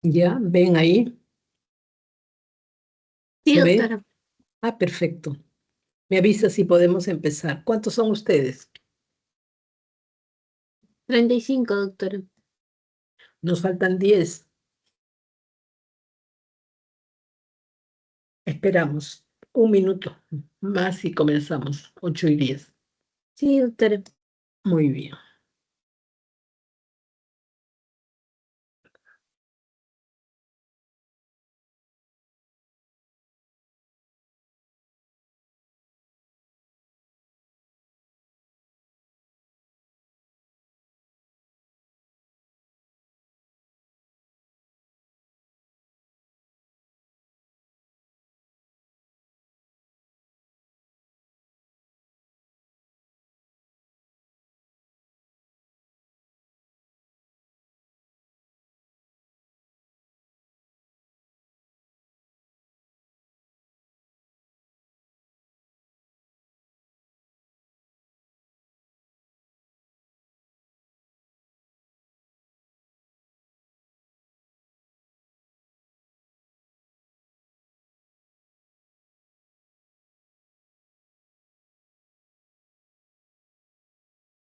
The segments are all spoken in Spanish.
Ya, ven ahí. Sí, ¿Se ve? doctora. Ah, perfecto. Me avisa si podemos empezar. ¿Cuántos son ustedes? 35, doctora. Nos faltan 10. Esperamos un minuto más y comenzamos. 8:10. Sí, doctora. Muy bien.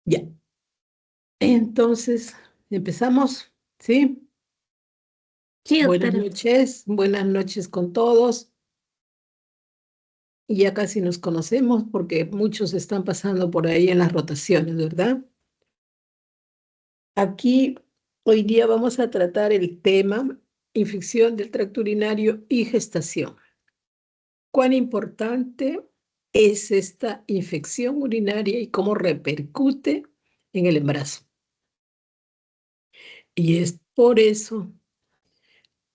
Ya. Entonces, empezamos. ¿Sí? Sí, doctora. Buenas noches con todos. Y ya casi nos conocemos porque muchos están pasando por ahí en las rotaciones, ¿verdad? Aquí hoy día vamos a tratar el tema infección del tracto urinario y gestación. ¿Cuán importante es esta infección urinaria y cómo repercute en el embarazo? Y es por eso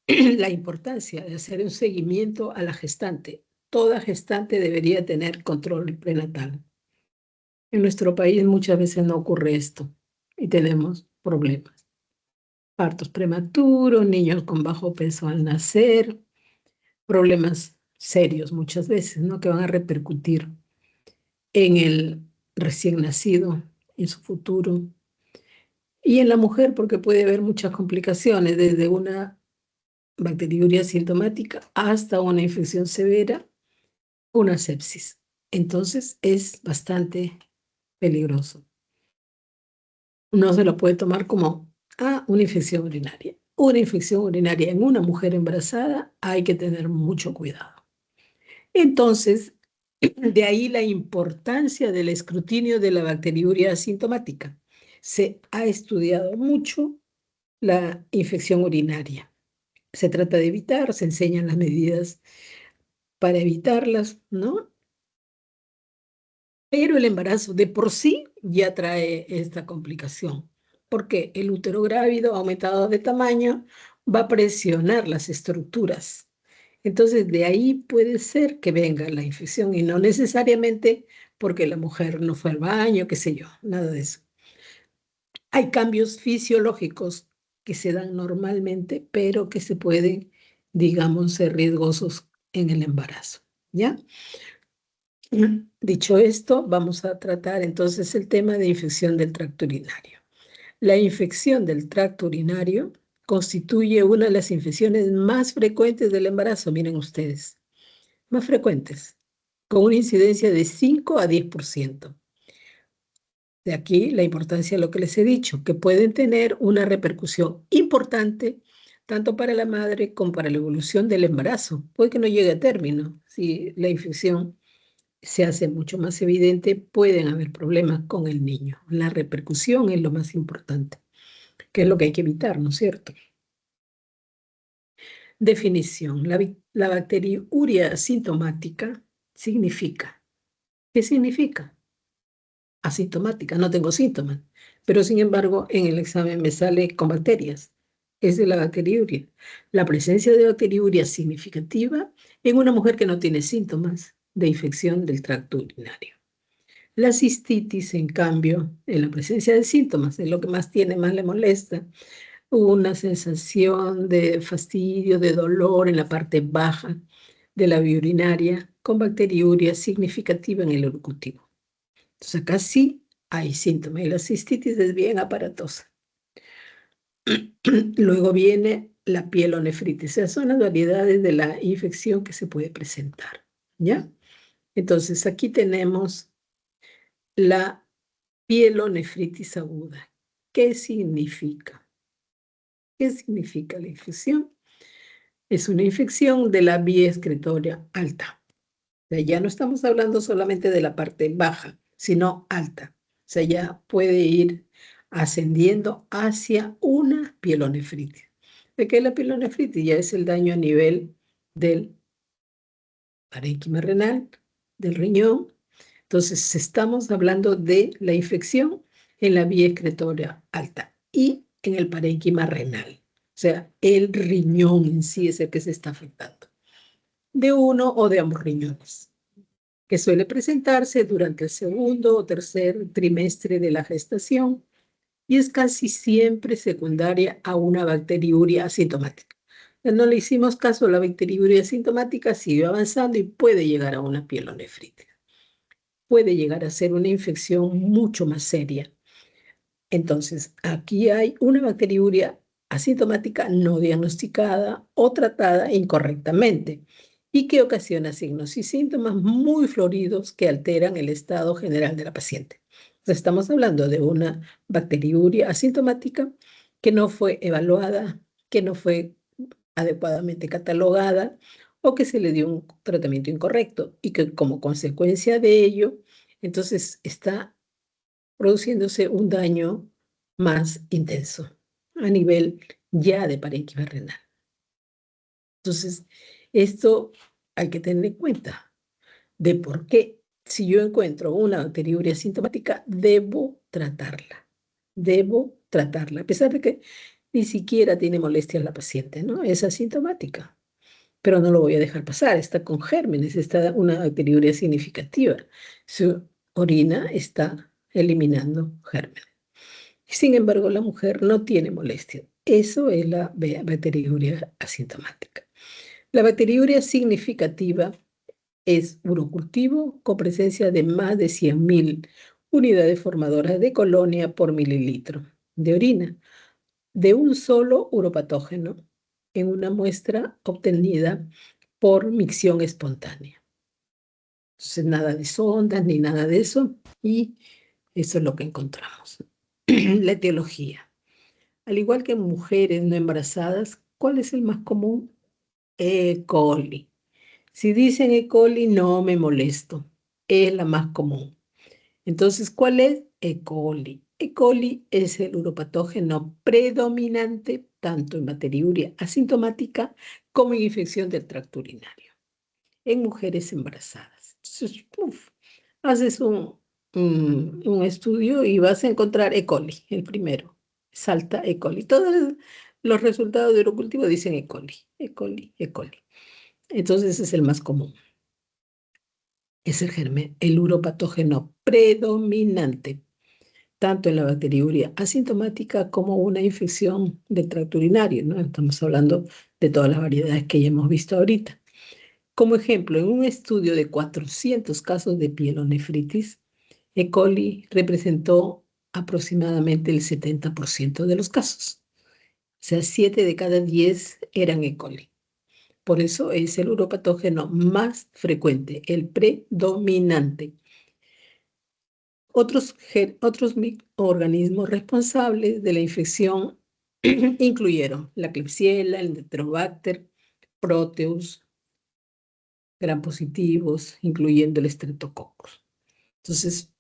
la importancia de hacer un seguimiento a la gestante. Toda gestante debería tener control prenatal. En nuestro país muchas veces no ocurre esto y tenemos problemas. Partos prematuros, niños con bajo peso al nacer, problemas serios muchas veces, ¿no? Que van a repercutir en el recién nacido, en su futuro. Y en la mujer, porque puede haber muchas complicaciones, desde una bacteriuria sintomática hasta una infección severa, una sepsis. Entonces es bastante peligroso. No se lo puede tomar como una infección urinaria. Una infección urinaria en una mujer embarazada hay que tener mucho cuidado. Entonces, de ahí la importancia del escrutinio de la bacteriuria asintomática. Se ha estudiado mucho la infección urinaria. Se trata de evitar, se enseñan las medidas para evitarlas, ¿no? Pero el embarazo de por sí ya trae esta complicación, porque el útero grávido aumentado de tamaño va a presionar las estructuras. Entonces, de ahí puede ser que venga la infección y no necesariamente porque la mujer no fue al baño, qué sé yo, nada de eso. Hay cambios fisiológicos que se dan normalmente, pero que se pueden, digamos, ser riesgosos en el embarazo, ¿ya? Dicho esto, vamos a tratar entonces el tema de infección del tracto urinario. La infección del tracto urinario constituye una de las infecciones más frecuentes del embarazo, miren ustedes, más frecuentes, con una incidencia de 5 a 10%. De aquí la importancia de lo que les he dicho, que pueden tener una repercusión importante tanto para la madre como para la evolución del embarazo. Puede que no llegue a término si la infección se hace mucho más evidente, pueden haber problemas con el niño. La repercusión es lo más importante, que es lo que hay que evitar, ¿no es cierto? Definición. La bacteriuria asintomática significa. ¿Qué significa? Asintomática, no tengo síntomas, pero sin embargo en el examen me sale con bacterias. Es de la bacteriuria. La presencia de bacteriuria significativa en una mujer que no tiene síntomas de infección del tracto urinario. La cistitis, en cambio, en la presencia de síntomas, es lo que más tiene, más le molesta. Una sensación de fastidio, de dolor en la parte baja de la vía urinaria, con bacteriuria significativa en el urcutivo. Entonces, acá sí hay síntomas y la cistitis es bien aparatosa. Luego viene la pielonefritis. O sea, son las variedades de la infección que se puede presentar, ¿ya? Entonces, aquí tenemos la pielonefritis aguda. ¿Qué significa? ¿Qué significa la infección? Es una infección de la vía excretoria alta. O sea, ya no estamos hablando solamente de la parte baja, sino alta. O sea, ya puede ir ascendiendo hacia una pielonefritis. ¿De qué es la pielonefritis? Ya es el daño a nivel del parénquima renal, del riñón. Entonces, estamos hablando de la infección en la vía excretoria alta y en el parénquima renal. O sea, el riñón en sí es el que se está afectando, de uno o de ambos riñones, que suele presentarse durante el segundo o tercer trimestre de la gestación y es casi siempre secundaria a una bacteriuria asintomática. No le hicimos caso a la bacteriuria asintomática, siguió avanzando y puede llegar a una pielonefritis. Puede llegar a ser una infección mucho más seria. Entonces, aquí hay una bacteriuria asintomática no diagnosticada o tratada incorrectamente y que ocasiona signos y síntomas muy floridos que alteran el estado general de la paciente. Entonces, estamos hablando de una bacteriuria asintomática que no fue evaluada, que no fue adecuadamente catalogada o que se le dio un tratamiento incorrecto y que como consecuencia de ello, entonces está produciéndose un daño más intenso a nivel ya de parénquima renal. Entonces, esto hay que tener en cuenta de por qué si yo encuentro una bacteriuria asintomática, debo tratarla. Debo tratarla, a pesar de que ni siquiera tiene molestias la paciente, ¿no? Es asintomática, pero no lo voy a dejar pasar, está con gérmenes, está una bacteriuria significativa. Su orina está eliminando gérmenes. Sin embargo, la mujer no tiene molestia. Eso es la bacteriuria asintomática. La bacteriuria significativa es urocultivo con presencia de más de 100.000 unidades formadoras de colonia por mililitro de orina de un solo uropatógeno en una muestra obtenida por micción espontánea. Entonces, nada de sondas ni nada de eso, y eso es lo que encontramos. La etiología. Al igual que en mujeres no embarazadas, ¿cuál es el más común? E. coli. Si dicen E. coli, no me molesto. Es la más común. Entonces, ¿cuál es? E. coli. E. coli es el uropatógeno predominante tanto en bacteriuria asintomática como en infección del tracto urinario en mujeres embarazadas. Entonces, haces un estudio y vas a encontrar E. coli, el primero. Salta E. coli. Todos los resultados de urocultivo dicen E. coli, E. coli, E. coli. Entonces ese es el más común. Es el germen, el uropatógeno predominante, tanto en la bacteriuria asintomática como una infección del tracto urinario, ¿no? Estamos hablando de todas las variedades que ya hemos visto ahorita. Como ejemplo, en un estudio de 400 casos de pielonefritis, E. coli representó aproximadamente el 70% de los casos. O sea, 7 de cada 10 eran E. coli. Por eso es el uropatógeno más frecuente, el predominante. Otros microorganismos responsables de la infección incluyeron la Klebsiella, el Enterobacter, Proteus, gram positivos, incluyendo el Streptococcus. Entonces,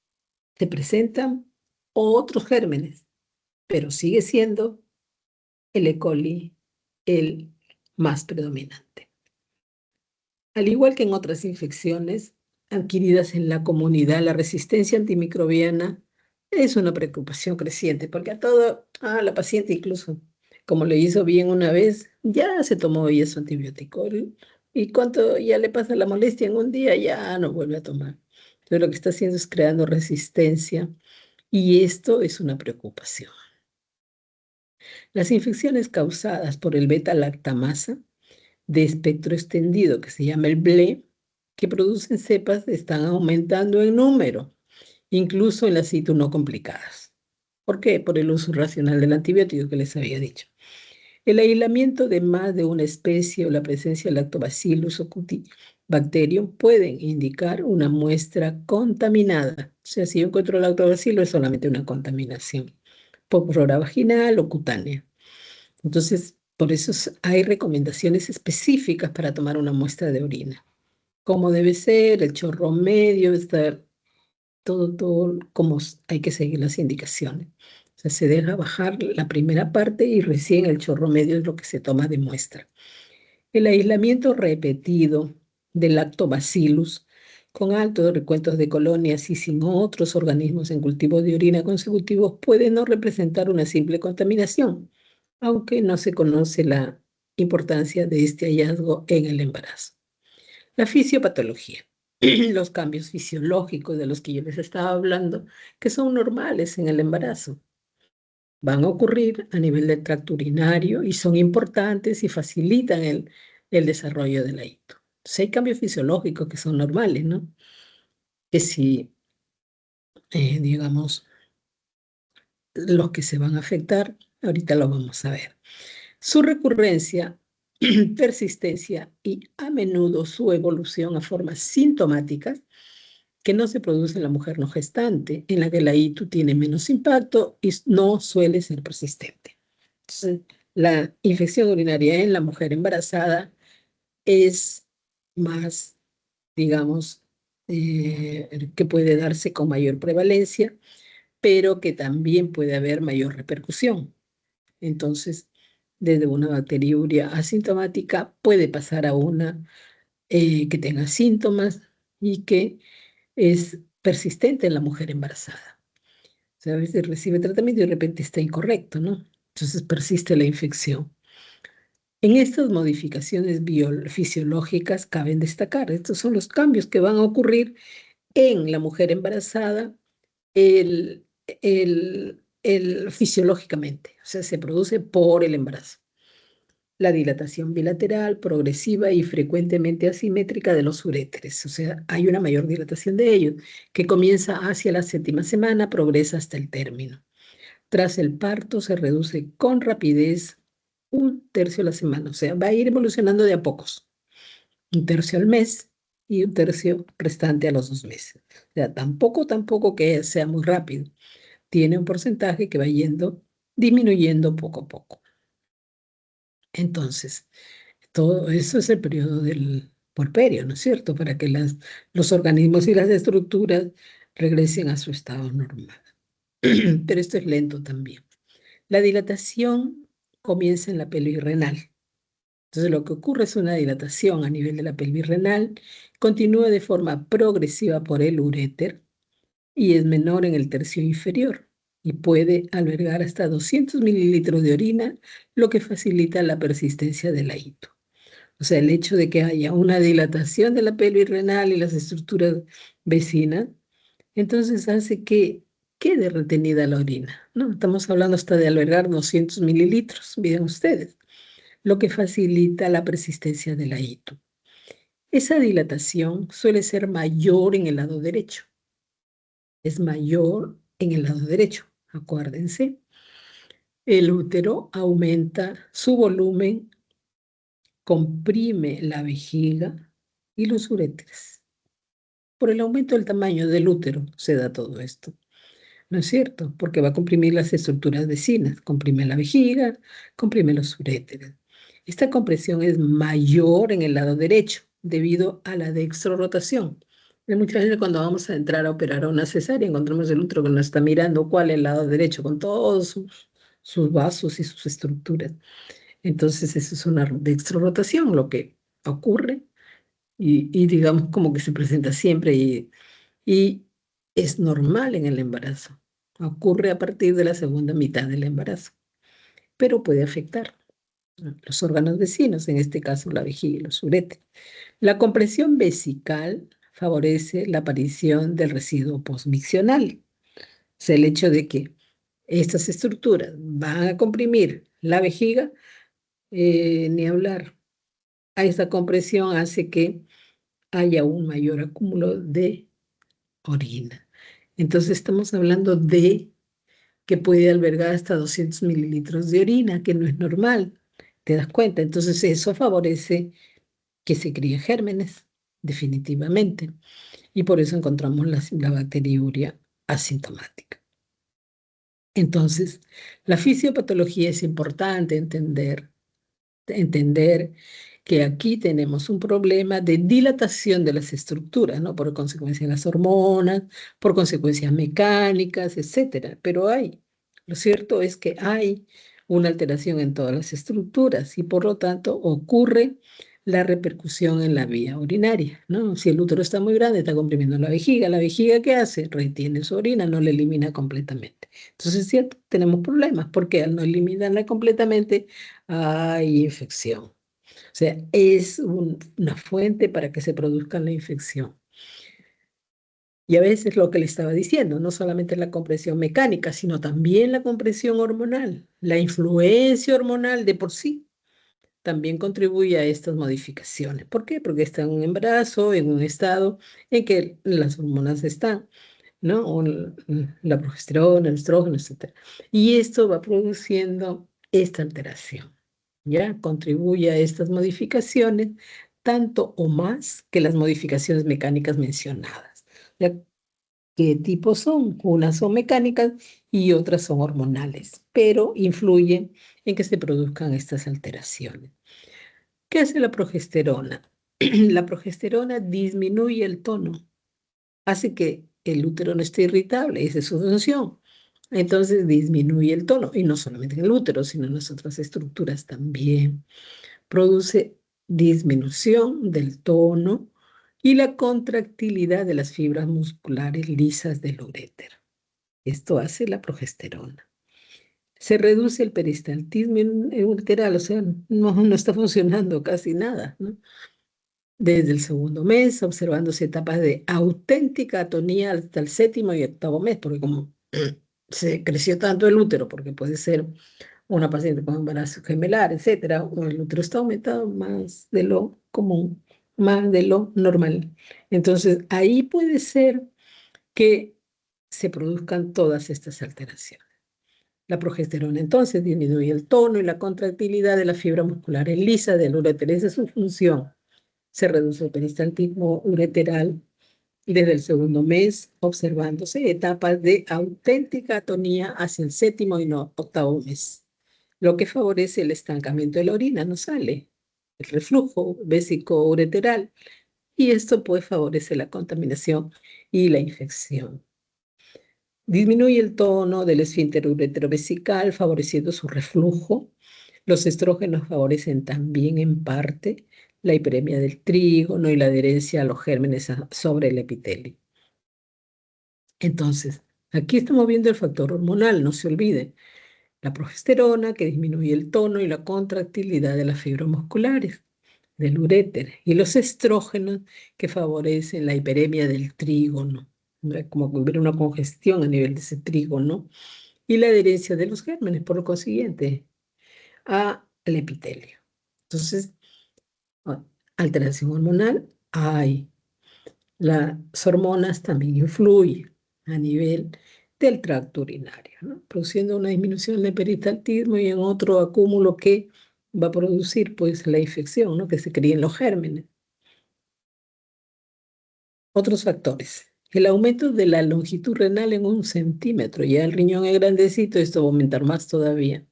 te presentan otros gérmenes, pero sigue siendo el E. coli el más predominante. Al igual que en otras infecciones adquiridas en la comunidad, la resistencia antimicrobiana es una preocupación creciente, porque la paciente incluso, como le hizo bien una vez, ya se tomó ella su antibiótico. Y cuánto ya le pasa la molestia en un día, ya no vuelve a tomar. Entonces lo que está haciendo es creando resistencia y esto es una preocupación. Las infecciones causadas por el beta-lactamasa de espectro extendido, que se llama el BLE, que producen cepas, están aumentando en número, incluso en las situ no complicadas. ¿Por qué? Por el uso racional del antibiótico que les había dicho. El aislamiento de más de una especie o la presencia de Lactobacillus o Cutibacterium pueden indicar una muestra contaminada. O sea, si yo encuentro Lactobacillus es solamente una contaminación por flora vaginal o cutánea. Entonces, por eso hay recomendaciones específicas para tomar una muestra de orina. Cómo debe ser, el chorro medio, estar todo como hay que seguir las indicaciones. O sea, se deja bajar la primera parte y recién el chorro medio es lo que se toma de muestra. El aislamiento repetido del lactobacillus con altos recuentos de colonias y sin otros organismos en cultivo de orina consecutivos puede no representar una simple contaminación, aunque no se conoce la importancia de este hallazgo en el embarazo. La fisiopatología, los cambios fisiológicos de los que yo les estaba hablando, que son normales en el embarazo, van a ocurrir a nivel del tracto urinario y son importantes y facilitan el desarrollo del hito. Entonces, hay cambios fisiológicos que son normales, ¿no? Que si, digamos, los que se van a afectar, ahorita lo vamos a ver. Su recurrencia, persistencia y a menudo su evolución a formas sintomáticas que no se produce en la mujer no gestante, en la que la ITU tiene menos impacto y no suele ser persistente. Entonces, la infección urinaria en la mujer embarazada es más, digamos, que puede darse con mayor prevalencia, pero que también puede haber mayor repercusión. Entonces, desde una bacteriuria asintomática puede pasar a una que tenga síntomas y que es persistente en la mujer embarazada. O sea, a veces recibe tratamiento y de repente está incorrecto, ¿no? Entonces persiste la infección. En estas modificaciones fisiológicas caben destacar, estos son los cambios que van a ocurrir en la mujer embarazada fisiológicamente, o sea, se produce por el embarazo. La dilatación bilateral, progresiva y frecuentemente asimétrica de los uréteres, o sea, hay una mayor dilatación de ellos, que comienza hacia la 7ª semana, progresa hasta el término. Tras el parto se reduce con rapidez 1/3 a la semana, o sea, va a ir evolucionando de a pocos, 1/3 al mes y 1/3 restante a los 2 meses. O sea, tampoco que sea muy rápido. Tiene un porcentaje que va yendo, disminuyendo poco a poco. Entonces, todo eso es el periodo del puerperio, ¿no es cierto? Para que los organismos y las estructuras regresen a su estado normal. Pero esto es lento también. La dilatación comienza en la pelvis renal. Entonces, lo que ocurre es una dilatación a nivel de la pelvis renal, continúa de forma progresiva por el uréter y es menor en el tercio inferior y puede albergar hasta 200 mililitros de orina, lo que facilita la persistencia del hito. O sea, el hecho de que haya una dilatación de la pelvis renal y las estructuras vecinas, entonces hace que quede retenida la orina, ¿no? Estamos hablando hasta de albergar 200 mililitros, miren ustedes, lo que facilita la persistencia del hito. Esa dilatación suele ser mayor en el lado derecho. Es mayor en el lado derecho, acuérdense. El útero aumenta su volumen, comprime la vejiga y los uréteres. Por el aumento del tamaño del útero se da todo esto, ¿no es cierto? Porque va a comprimir las estructuras vecinas, comprime la vejiga, comprime los uréteres. Esta compresión es mayor en el lado derecho debido a la dextrorotación. Y muchas veces cuando vamos a entrar a operar a una cesárea encontramos el útero que nos está mirando cuál es el lado derecho con todos sus vasos y sus estructuras. Entonces eso es una dextrorotación, lo que ocurre y digamos como que se presenta siempre y es normal en el embarazo. Ocurre a partir de la segunda mitad del embarazo, pero puede afectar los órganos vecinos, en este caso la vejiga y los uréteres. La compresión vesical favorece la aparición del residuo postmiccional. O sea, el hecho de que estas estructuras van a comprimir la vejiga, ni hablar. A esta compresión hace que haya un mayor acúmulo de orina. Entonces estamos hablando de que puede albergar hasta 200 mililitros de orina, que no es normal. ¿Te das cuenta? Entonces eso favorece que se críen gérmenes, definitivamente. Y por eso encontramos la bacteriuria asintomática. Entonces, la fisiopatología es importante entender que aquí tenemos un problema de dilatación de las estructuras, ¿no? Por consecuencia de las hormonas, por consecuencias mecánicas, etcétera. Pero lo cierto es que hay una alteración en todas las estructuras y por lo tanto ocurre la repercusión en la vía urinaria, ¿no? Si el útero está muy grande, está comprimiendo la vejiga ¿qué hace? Retiene su orina, no la elimina completamente. Entonces, es cierto, tenemos problemas porque al no eliminarla completamente hay infección. O sea, es una fuente para que se produzca la infección. Y a veces lo que le estaba diciendo, no solamente la compresión mecánica, sino también la compresión hormonal, la influencia hormonal de por sí también contribuye a estas modificaciones. ¿Por qué? Porque está en un embarazo, en un estado en que las hormonas están, ¿no? O la progesterona, el estrógeno, etc. Y esto va produciendo esta alteración, ¿ya? Contribuye a estas modificaciones tanto o más que las modificaciones mecánicas mencionadas. ¿Ya? ¿Qué tipos son? Unas son mecánicas y otras son hormonales, pero influyen en que se produzcan estas alteraciones. ¿Qué hace la progesterona? La progesterona disminuye el tono, hace que el útero no esté irritable, esa es su función. Entonces disminuye el tono, y no solamente en el útero, sino en las otras estructuras también. Produce disminución del tono y la contractilidad de las fibras musculares lisas del uréter. Esto hace la progesterona. Se reduce el peristaltismo uteral, o sea, no está funcionando casi nada, ¿no? Desde el segundo mes, observándose etapas de auténtica atonía hasta el séptimo y octavo mes, porque como se creció tanto el útero, porque puede ser una paciente con embarazo gemelar, etcétera, o el útero está aumentado más de lo común, más de lo normal. Entonces, ahí puede ser que se produzcan todas estas alteraciones. La progesterona entonces disminuye el tono y la contractilidad de la fibra muscular lisa del uréter. Esa es su función. Se reduce el peristaltismo ureteral desde el segundo mes, observándose etapas de auténtica atonía hacia el séptimo y octavo mes, lo que favorece el estancamiento de la orina, no sale, el reflujo vésico-ureteral, y esto pues favorece la contaminación y la infección. Disminuye el tono del esfínter ureterovesical, favoreciendo su reflujo. Los estrógenos favorecen también en parte la hiperemia del trígono y la adherencia a los gérmenes sobre el epitelio. Entonces, aquí estamos viendo el factor hormonal, no se olvide. La progesterona, que disminuye el tono y la contractilidad de las fibras musculares del uréter, y los estrógenos, que favorecen la hiperemia del trígono, como que hubiera una congestión a nivel de ese trígono, y la adherencia de los gérmenes, por lo consiguiente, al epitelio. Entonces, alteración hormonal hay. Las hormonas también influyen a nivel del tracto urinario, ¿no? Produciendo una disminución del peristaltismo y en otro acúmulo que va a producir pues la infección, ¿no? Que se críen los gérmenes. Otros factores. El aumento de la longitud renal en 1 centímetro. Ya el riñón es grandecito, esto va a aumentar más todavía.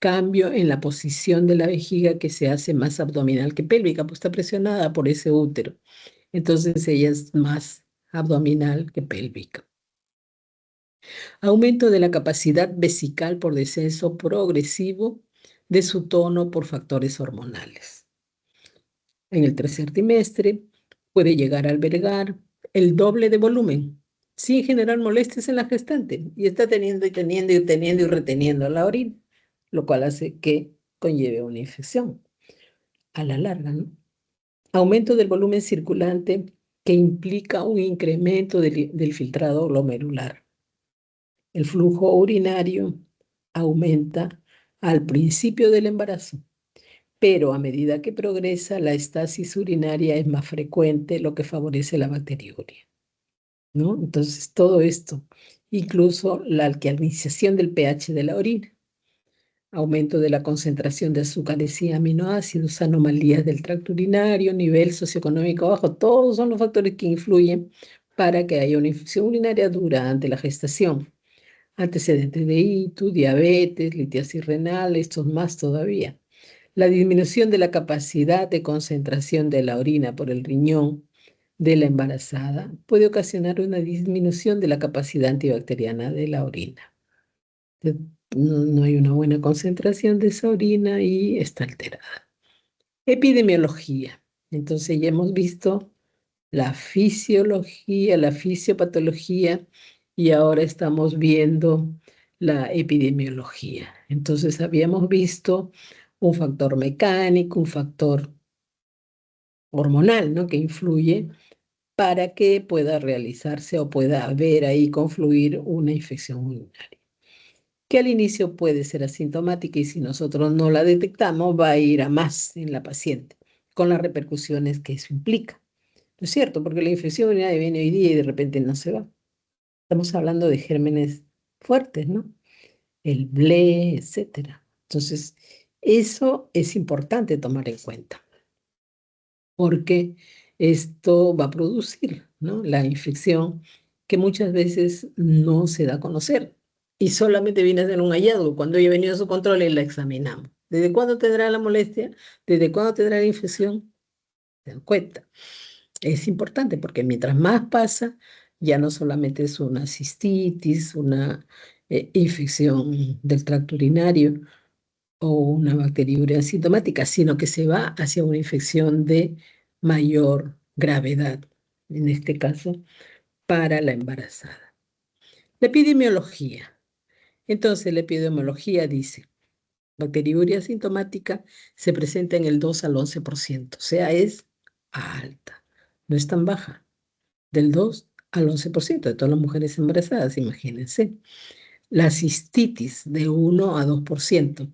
Cambio en la posición de la vejiga que se hace más abdominal que pélvica, pues está presionada por ese útero. Entonces ella es más abdominal que pélvica. Aumento de la capacidad vesical por descenso progresivo de su tono por factores hormonales. En el tercer trimestre puede llegar a albergar el doble de volumen sin generar molestias en la gestante y está teniendo y reteniendo la orina, lo cual hace que conlleve una infección a la larga, ¿no? Aumento del volumen circulante que implica un incremento del filtrado glomerular. El flujo urinario aumenta al principio del embarazo, pero a medida que progresa, la estasis urinaria es más frecuente, lo que favorece la bacteriuria, ¿no? Entonces, todo esto, incluso la alcalinización del pH de la orina. aumento de la concentración de azúcares y aminoácidos, anomalías del tracto urinario, nivel socioeconómico bajo, todos son los factores que influyen para que haya una infección urinaria durante la gestación. Antecedentes de ictus, diabetes, litiasis renal, estos más todavía. La disminución de la capacidad de concentración de la orina por el riñón de la embarazada puede ocasionar una disminución de la capacidad antibacteriana de la orina. No hay una buena concentración de esa orina y está alterada. Epidemiología. Entonces ya hemos visto la fisiología, la fisiopatología y ahora estamos viendo la epidemiología. Entonces habíamos visto un factor mecánico, un factor hormonal, ¿no? Que influye para que pueda realizarse o pueda haber ahí confluir una infección urinaria, que al inicio puede ser asintomática y si nosotros no la detectamos va a ir a más en la paciente, con las repercusiones que eso implica. ¿No es cierto? Porque la infección urinaria viene hoy día y de repente no se va. Estamos hablando de gérmenes fuertes, ¿no? El ble, etcétera. Entonces, eso es importante tomar en cuenta, porque esto va a producir, ¿no? La infección que muchas veces no se da a conocer y solamente viene a ser un hallazgo. Cuando ella venido a su control y la examinamos. ¿Desde cuándo tendrá la molestia? ¿Desde cuándo tendrá la infección? Se dan cuenta. Es importante porque mientras más pasa, ya no solamente es una cistitis, una infección del tracto urinario o una bacteriuria asintomática, sino que se va hacia una infección de mayor gravedad, en este caso, para la embarazada. La epidemiología. Entonces, la epidemiología dice, bacteriuria asintomática se presenta en el 2 al 11%, o sea, es alta, no es tan baja. Del 2 al 11% de todas las mujeres embarazadas, imagínense. La cistitis de 1 a 2%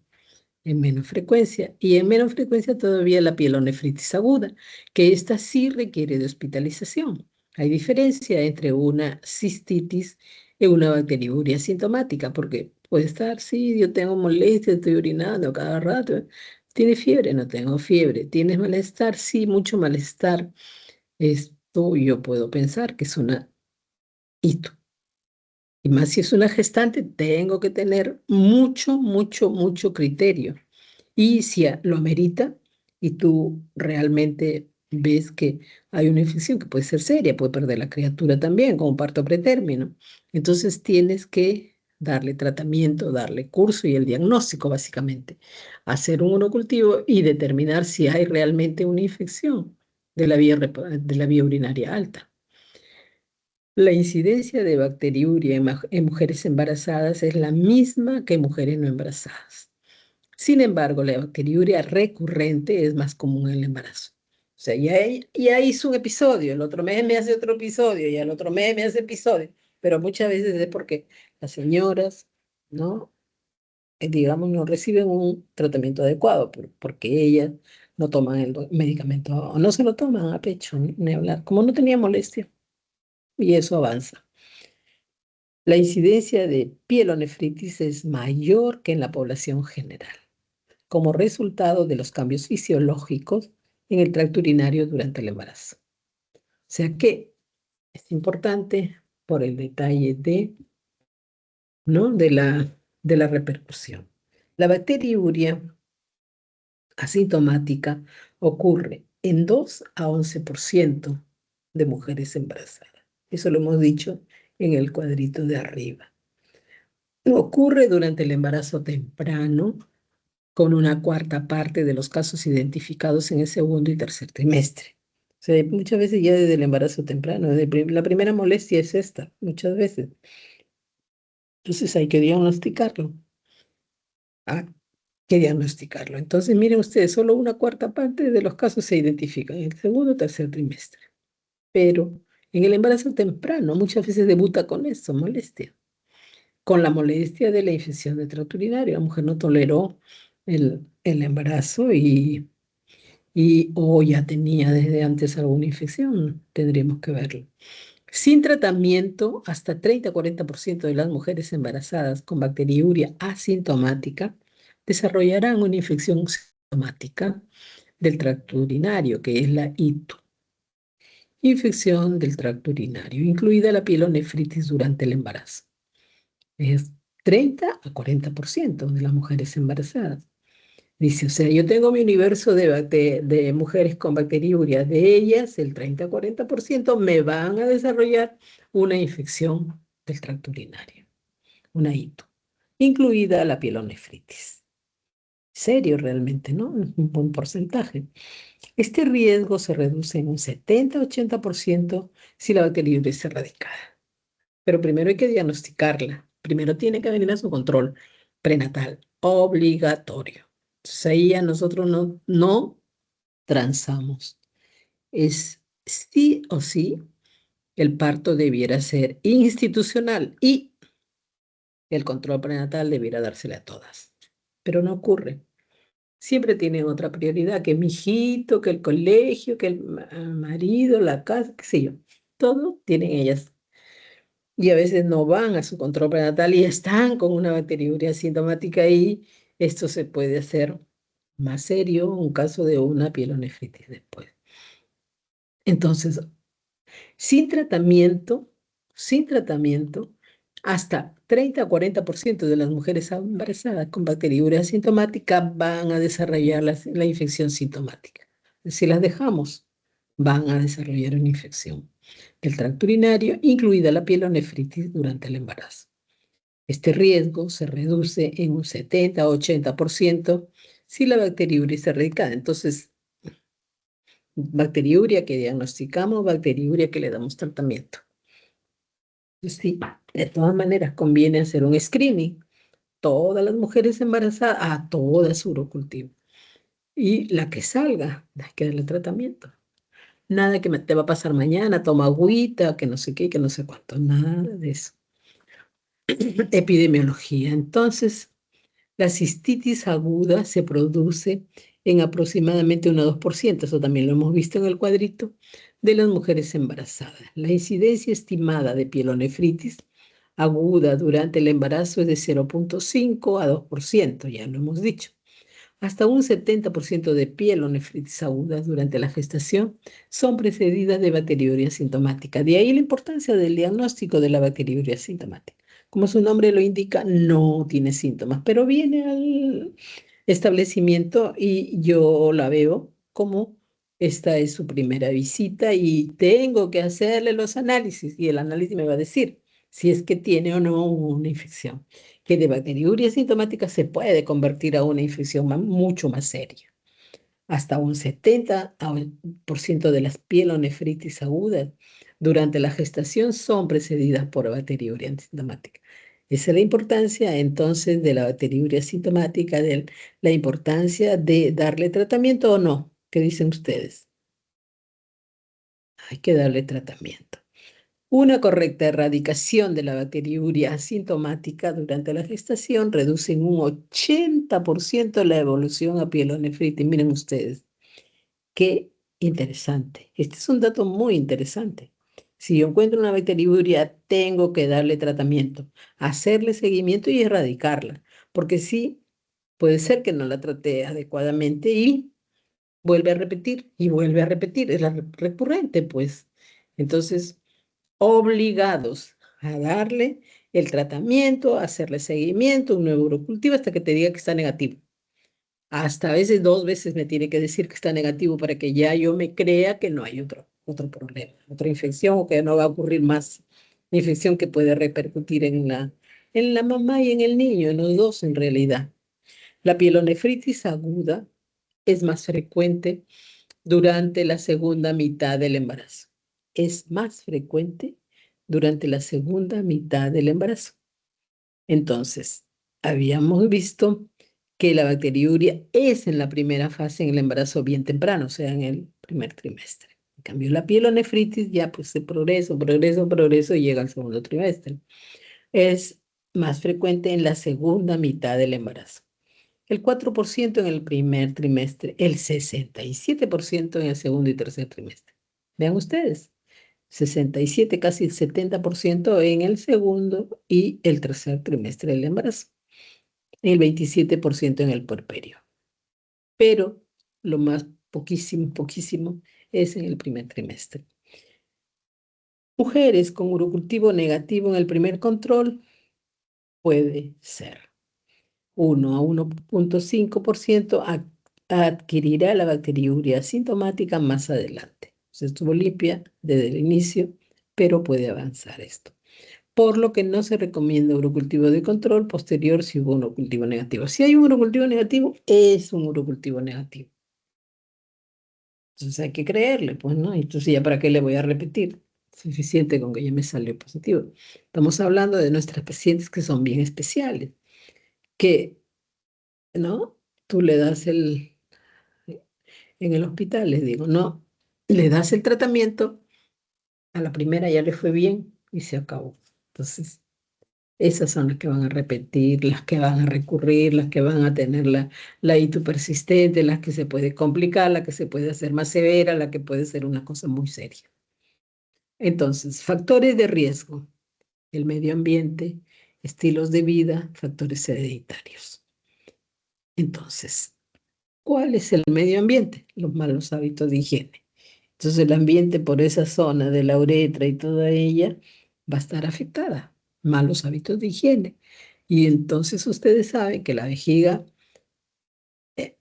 en menos frecuencia y en menos frecuencia todavía la pielonefritis aguda, que esta sí requiere de hospitalización. Hay diferencia entre una cistitis y una bacteriuria asintomática, porque puede estar, sí, yo tengo molestia, estoy orinando cada rato. ¿Tienes fiebre? No tengo fiebre. ¿Tienes malestar? Sí, mucho malestar. Esto yo puedo pensar que es una hito. Y más si es una gestante, tengo que tener mucho, mucho, mucho criterio. Y si lo amerita y tú realmente ves que hay una infección que puede ser seria, puede perder la criatura también, como parto pretérmino, entonces tienes que darle tratamiento, darle curso y el diagnóstico básicamente, hacer un urocultivo y determinar si hay realmente una infección de la vía urinaria alta. La incidencia de bacteriuria en mujeres embarazadas es la misma que en mujeres no embarazadas. Sin embargo, la bacteriuria recurrente es más común en el embarazo. O sea, ya hizo un episodio, el otro mes me hace otro episodio y el otro mes me hace episodio, pero muchas veces es porque las señoras, ¿no? Digamos, no reciben un tratamiento adecuado porque ellas no toman el medicamento o no se lo toman a pecho, ni hablar, como no tenía molestia, y eso avanza. La incidencia de pielonefritis es mayor que en la población general, como resultado de los cambios fisiológicos en el tracto urinario durante el embarazo. O sea que es importante por el detalle ¿no? de la repercusión. La bacteriuria asintomática ocurre en 2 a 11% de mujeres embarazadas. Eso lo hemos dicho en el cuadrito de arriba. Ocurre durante el embarazo temprano, con una cuarta parte de los casos identificados en el segundo y tercer trimestre. O sea, muchas veces ya desde el embarazo temprano, la primera molestia es esta, muchas veces. Entonces hay que diagnosticarlo. Hay que diagnosticarlo. Entonces, miren ustedes, solo una cuarta parte de los casos se identifican en el segundo o tercer trimestre. Pero en el embarazo temprano muchas veces debuta con esto, molestia. Con la molestia de la infección de tracto urinario. La mujer no toleró el embarazo o ya tenía desde antes alguna infección, tendríamos que verlo. Sin tratamiento, hasta 30-40% de las mujeres embarazadas con bacteriuria asintomática desarrollarán una infección sintomática del tracto urinario, que es la ITU. Infección del tracto urinario, incluida la pielonefritis durante el embarazo. Es 30 a 40% de las mujeres embarazadas. Dice, o sea, yo tengo mi universo de mujeres con bacteriuria. De ellas, el 30 a 40% me van a desarrollar una infección del tracto urinario, una ITU, incluida la pielonefritis. Serio realmente, ¿no? Un buen porcentaje. Este riesgo se reduce en un 70-80% si la bacteriuria es erradicada. Pero primero hay que diagnosticarla. Primero tiene que venir a su control prenatal, obligatorio. Entonces ahí ya nosotros no transamos. Es sí o sí, el parto debiera ser institucional y el control prenatal debiera dársele a todas. Pero no ocurre. Siempre tienen otra prioridad, que mi hijito, que el colegio, que el marido, la casa, qué sé yo. Todo tienen ellas. Y a veces no van a su control prenatal y están con una bacteriuria asintomática y esto se puede hacer más serio, un caso de una pielonefritis después. Entonces, sin tratamiento, hasta 30 a 40% de las mujeres embarazadas con bacteriuria asintomática van a desarrollar la infección sintomática. Si las dejamos, van a desarrollar una infección del tracto urinario, incluida la pielonefritis durante el embarazo. Este riesgo se reduce en un 70 a 80% si la bacteriuria es erradicada. Entonces, bacteriuria que diagnosticamos, bacteriuria que le damos tratamiento. Sí, de todas maneras conviene hacer un screening. Todas las mujeres embarazadas, a todas urocultivo. Y la que salga, hay que darle tratamiento. Nada que te va a pasar mañana, toma agüita, que no sé qué, que no sé cuánto, nada de eso. Epidemiología. Entonces, la cistitis aguda se produce en aproximadamente un 2%, eso también lo hemos visto en el cuadrito, de las mujeres embarazadas. La incidencia estimada de pielonefritis aguda durante el embarazo es de 0,5 a 2%, ya lo hemos dicho. Hasta un 70% de pielonefritis agudas durante la gestación son precedidas de bacteriuria sintomática. De ahí la importancia del diagnóstico de la bacteriuria sintomática. Como su nombre lo indica, no tiene síntomas, pero viene al establecimiento y yo la veo como esta es su primera visita y tengo que hacerle los análisis y el análisis me va a decir si es que tiene o no una infección, que de bacteriuria sintomática se puede convertir a una infección mucho más seria. Hasta un 70% de las pielonefritis agudas durante la gestación son precedidas por bacteriuria sintomática. Esa es la importancia entonces de la bacteriuria sintomática, de la importancia de darle tratamiento o no. ¿Qué dicen ustedes? Hay que darle tratamiento. Una correcta erradicación de la bacteriuria asintomática durante la gestación reduce en un 80% la evolución a pielonefritis. Miren ustedes, qué interesante. Este es un dato muy interesante. Si yo encuentro una bacteriuria, tengo que darle tratamiento, hacerle seguimiento y erradicarla, porque sí, puede ser que no la trate adecuadamente y vuelve a repetir y vuelve a repetir. Es la recurrente, pues. Entonces, obligados a darle el tratamiento, a hacerle seguimiento, un nuevo urocultivo hasta que te diga que está negativo. Hasta a veces 2 veces me tiene que decir que está negativo para que ya yo me crea que no hay otro problema, otra infección o que no va a ocurrir más. Una infección que puede repercutir en la mamá y en el niño, en los dos en realidad. La pielonefritis aguda es más frecuente durante la segunda mitad del embarazo. Es más frecuente durante la segunda mitad del embarazo. Entonces, habíamos visto que la bacteriuria es en la primera fase en el embarazo bien temprano, o sea, en el primer trimestre. En cambio, la pielonefritis ya pues se progreso y llega al segundo trimestre. Es más frecuente en la segunda mitad del embarazo. El 4% en el primer trimestre, el 67% en el segundo y tercer trimestre. Vean ustedes, 67, casi el 70% en el segundo y el tercer trimestre del embarazo. el 27% en el puerperio. Pero lo más poquísimo es en el primer trimestre. Mujeres con urocultivo negativo en el primer control puede ser 1 a 1.5% adquirirá la bacteriuria asintomática más adelante. Se estuvo limpia desde el inicio, pero puede avanzar esto. Por lo que no se recomienda urocultivo de control posterior si hubo un urocultivo negativo. Si hay un urocultivo negativo, es un urocultivo negativo. Entonces hay que creerle, pues, ¿no? Entonces ya para qué le voy a repetir. Suficiente con que ya me salió positivo. Estamos hablando de nuestras pacientes que son bien especiales, que, ¿no? Tú le das en el hospital, les digo, no, le das el tratamiento, a la primera ya le fue bien y se acabó. Entonces, esas son las que van a repetir, las que van a recurrir, las que van a tener la ITU persistente, las que se puede complicar, la que se puede hacer más severa, la que puede ser una cosa muy seria. Entonces, factores de riesgo, el medio ambiente, estilos de vida, factores hereditarios. Entonces, ¿cuál es el medio ambiente? Los malos hábitos de higiene. Entonces, el ambiente por esa zona de la uretra y toda ella va a estar afectada. Malos hábitos de higiene. Y entonces ustedes saben que la vejiga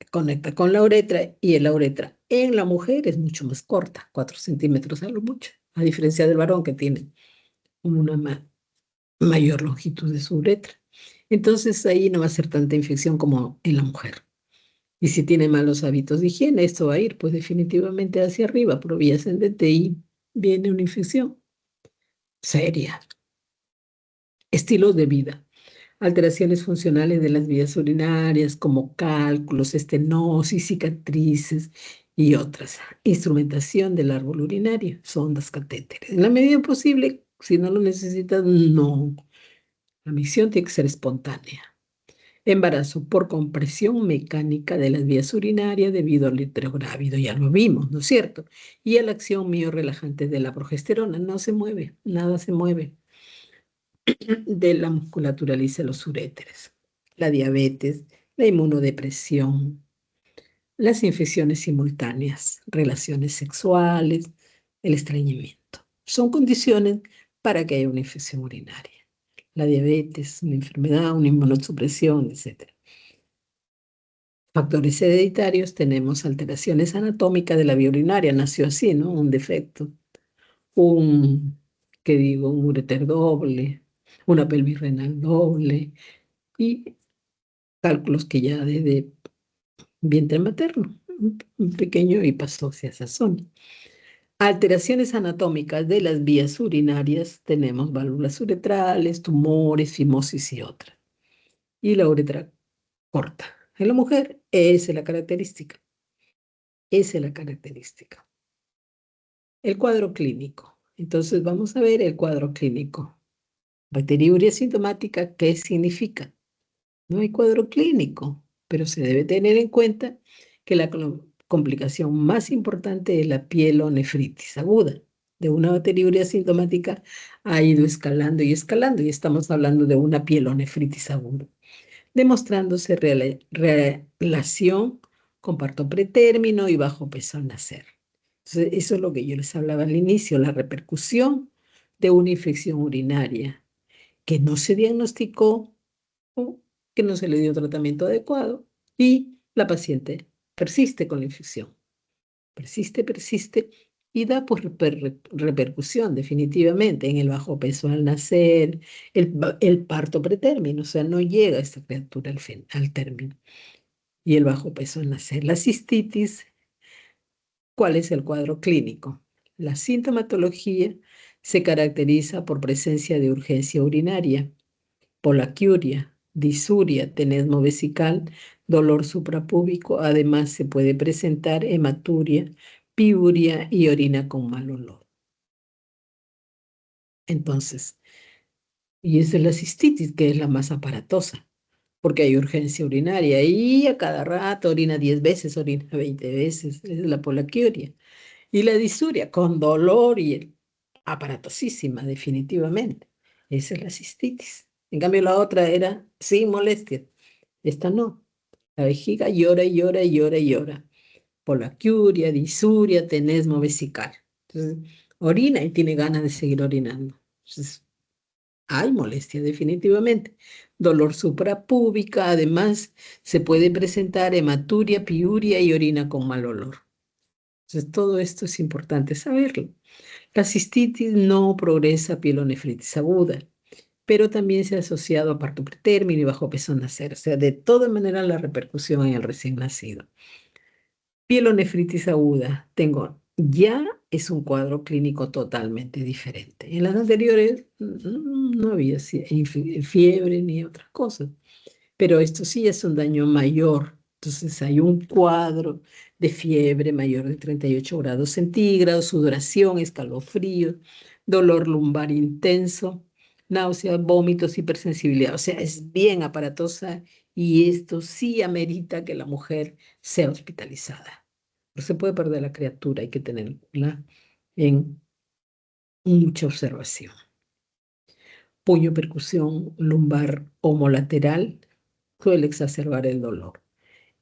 conecta con la uretra y la uretra en la mujer es mucho más corta, 4 centímetros a lo mucho, a diferencia del varón que tiene una mayor longitud de su uretra. Entonces ahí no va a ser tanta infección como en la mujer. Y si tiene malos hábitos de higiene, esto va a ir pues definitivamente hacia arriba por vía ascendente y viene una infección seria. Estilos de vida. Alteraciones funcionales de las vías urinarias como cálculos, estenosis, cicatrices y otras. Instrumentación del árbol urinario, sondas, catéteres. En la medida posible, si no lo necesitas, no. La misión tiene que ser espontánea. Embarazo por compresión mecánica de las vías urinarias debido al útero grávido, ya lo vimos, ¿no es cierto? Y a la acción miorrelajante de la progesterona, no se mueve, nada se mueve de la musculatura lisa de los uréteres. La diabetes, la inmunodepresión, las infecciones simultáneas, relaciones sexuales, el estreñimiento. Son condiciones para que haya una infección urinaria. La diabetes, una enfermedad, una inmunosupresión, etc. Factores hereditarios, tenemos alteraciones anatómicas de la vía urinaria, nació así, ¿no? Un defecto, ¿qué digo? Un uréter doble, una pelvis renal doble y cálculos que ya desde vientre materno, un pequeño y pasó hacia esa zona. Alteraciones anatómicas de las vías urinarias, tenemos válvulas uretrales, tumores, fimosis y otras. Y la uretra corta. En la mujer, esa es la característica. Esa es la característica. El cuadro clínico. Entonces vamos a ver el cuadro clínico. Bacteriuria sintomática, ¿qué significa? No hay cuadro clínico, pero se debe tener en cuenta que la complicación más importante es la pielonefritis aguda. De una bacteriuria sintomática ha ido escalando y escalando, y estamos hablando de una pielonefritis aguda, demostrándose relación con parto pretérmino y bajo peso al nacer. Entonces, eso es lo que yo les hablaba al inicio, la repercusión de una infección urinaria que no se diagnosticó o que no se le dio tratamiento adecuado y la paciente persiste con la infección. Persiste y da por repercusión definitivamente en el bajo peso al nacer, el parto pretérmino, o sea, no llega esta criatura al término, y el bajo peso al nacer. La cistitis, ¿cuál es el cuadro clínico? La sintomatología se caracteriza por presencia de urgencia urinaria, polaquiuria, disuria, tenesmo vesical, dolor suprapúbico. Además, se puede presentar hematuria, piuria y orina con mal olor. Entonces, y esa es la cistitis, que es la más aparatosa, porque hay urgencia urinaria y a cada rato orina 10 veces, orina 20 veces, es la polaquiuria. Y la disuria, con dolor y aparatosísima, definitivamente. Esa es la cistitis. En cambio, la otra era sin molestia. Esta no. La vejiga llora y llora y llora y llora. Polaquiuria, disuria, tenesmo vesical. Entonces, orina y tiene ganas de seguir orinando. Entonces, hay molestia, definitivamente. Dolor suprapúbica, además, se puede presentar hematuria, piuria y orina con mal olor. Entonces, todo esto es importante saberlo. La cistitis no progresa a pielonefritis aguda, pero también se ha asociado a parto pretérmino y bajo peso nacer. O sea, de todas maneras, la repercusión en el recién nacido. Pielonefritis aguda, ya es un cuadro clínico totalmente diferente. En las anteriores no había fiebre ni otras cosas, pero esto sí es un daño mayor. Entonces hay un cuadro de fiebre mayor de 38 grados centígrados, sudoración, escalofrío, dolor lumbar intenso, náuseas, vómitos, hipersensibilidad. O sea, es bien aparatosa y esto sí amerita que la mujer sea hospitalizada. No se puede perder la criatura, hay que tenerla en mucha observación. Puño, percusión lumbar homolateral suele exacerbar el dolor.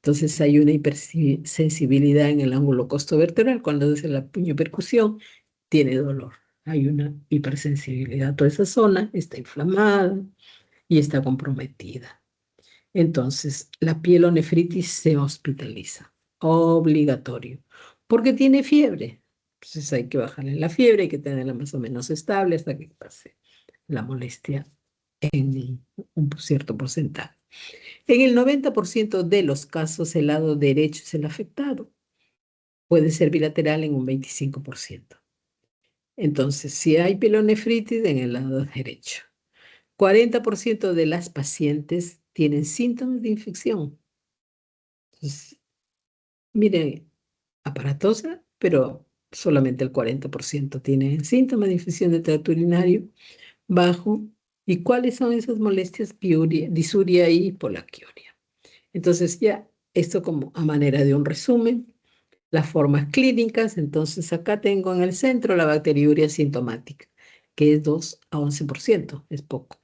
Entonces hay una hipersensibilidad en el ángulo costovertebral. Cuando hace la puño percusión, tiene dolor. Hay una hipersensibilidad. Toda esa zona está inflamada y está comprometida. Entonces, la pielonefritis se hospitaliza. Obligatorio. Porque tiene fiebre. Entonces hay que bajarle la fiebre, hay que tenerla más o menos estable hasta que pase la molestia en un cierto porcentaje. En el 90% de los casos, el lado derecho es el afectado. Puede ser bilateral en un 25%. Entonces, si hay pielonefritis en el lado derecho, 40% de las pacientes tienen síntomas de infección. Entonces, miren, aparatosa, pero solamente el 40% tiene síntomas de infección de tracto urinario bajo. ¿Y cuáles son esas molestias? Piuria, disuria y polaquiuria. Entonces ya esto como a manera de un resumen, las formas clínicas. Entonces acá tengo en el centro la bacteriuria sintomática, que es 2 a 11%, es poco,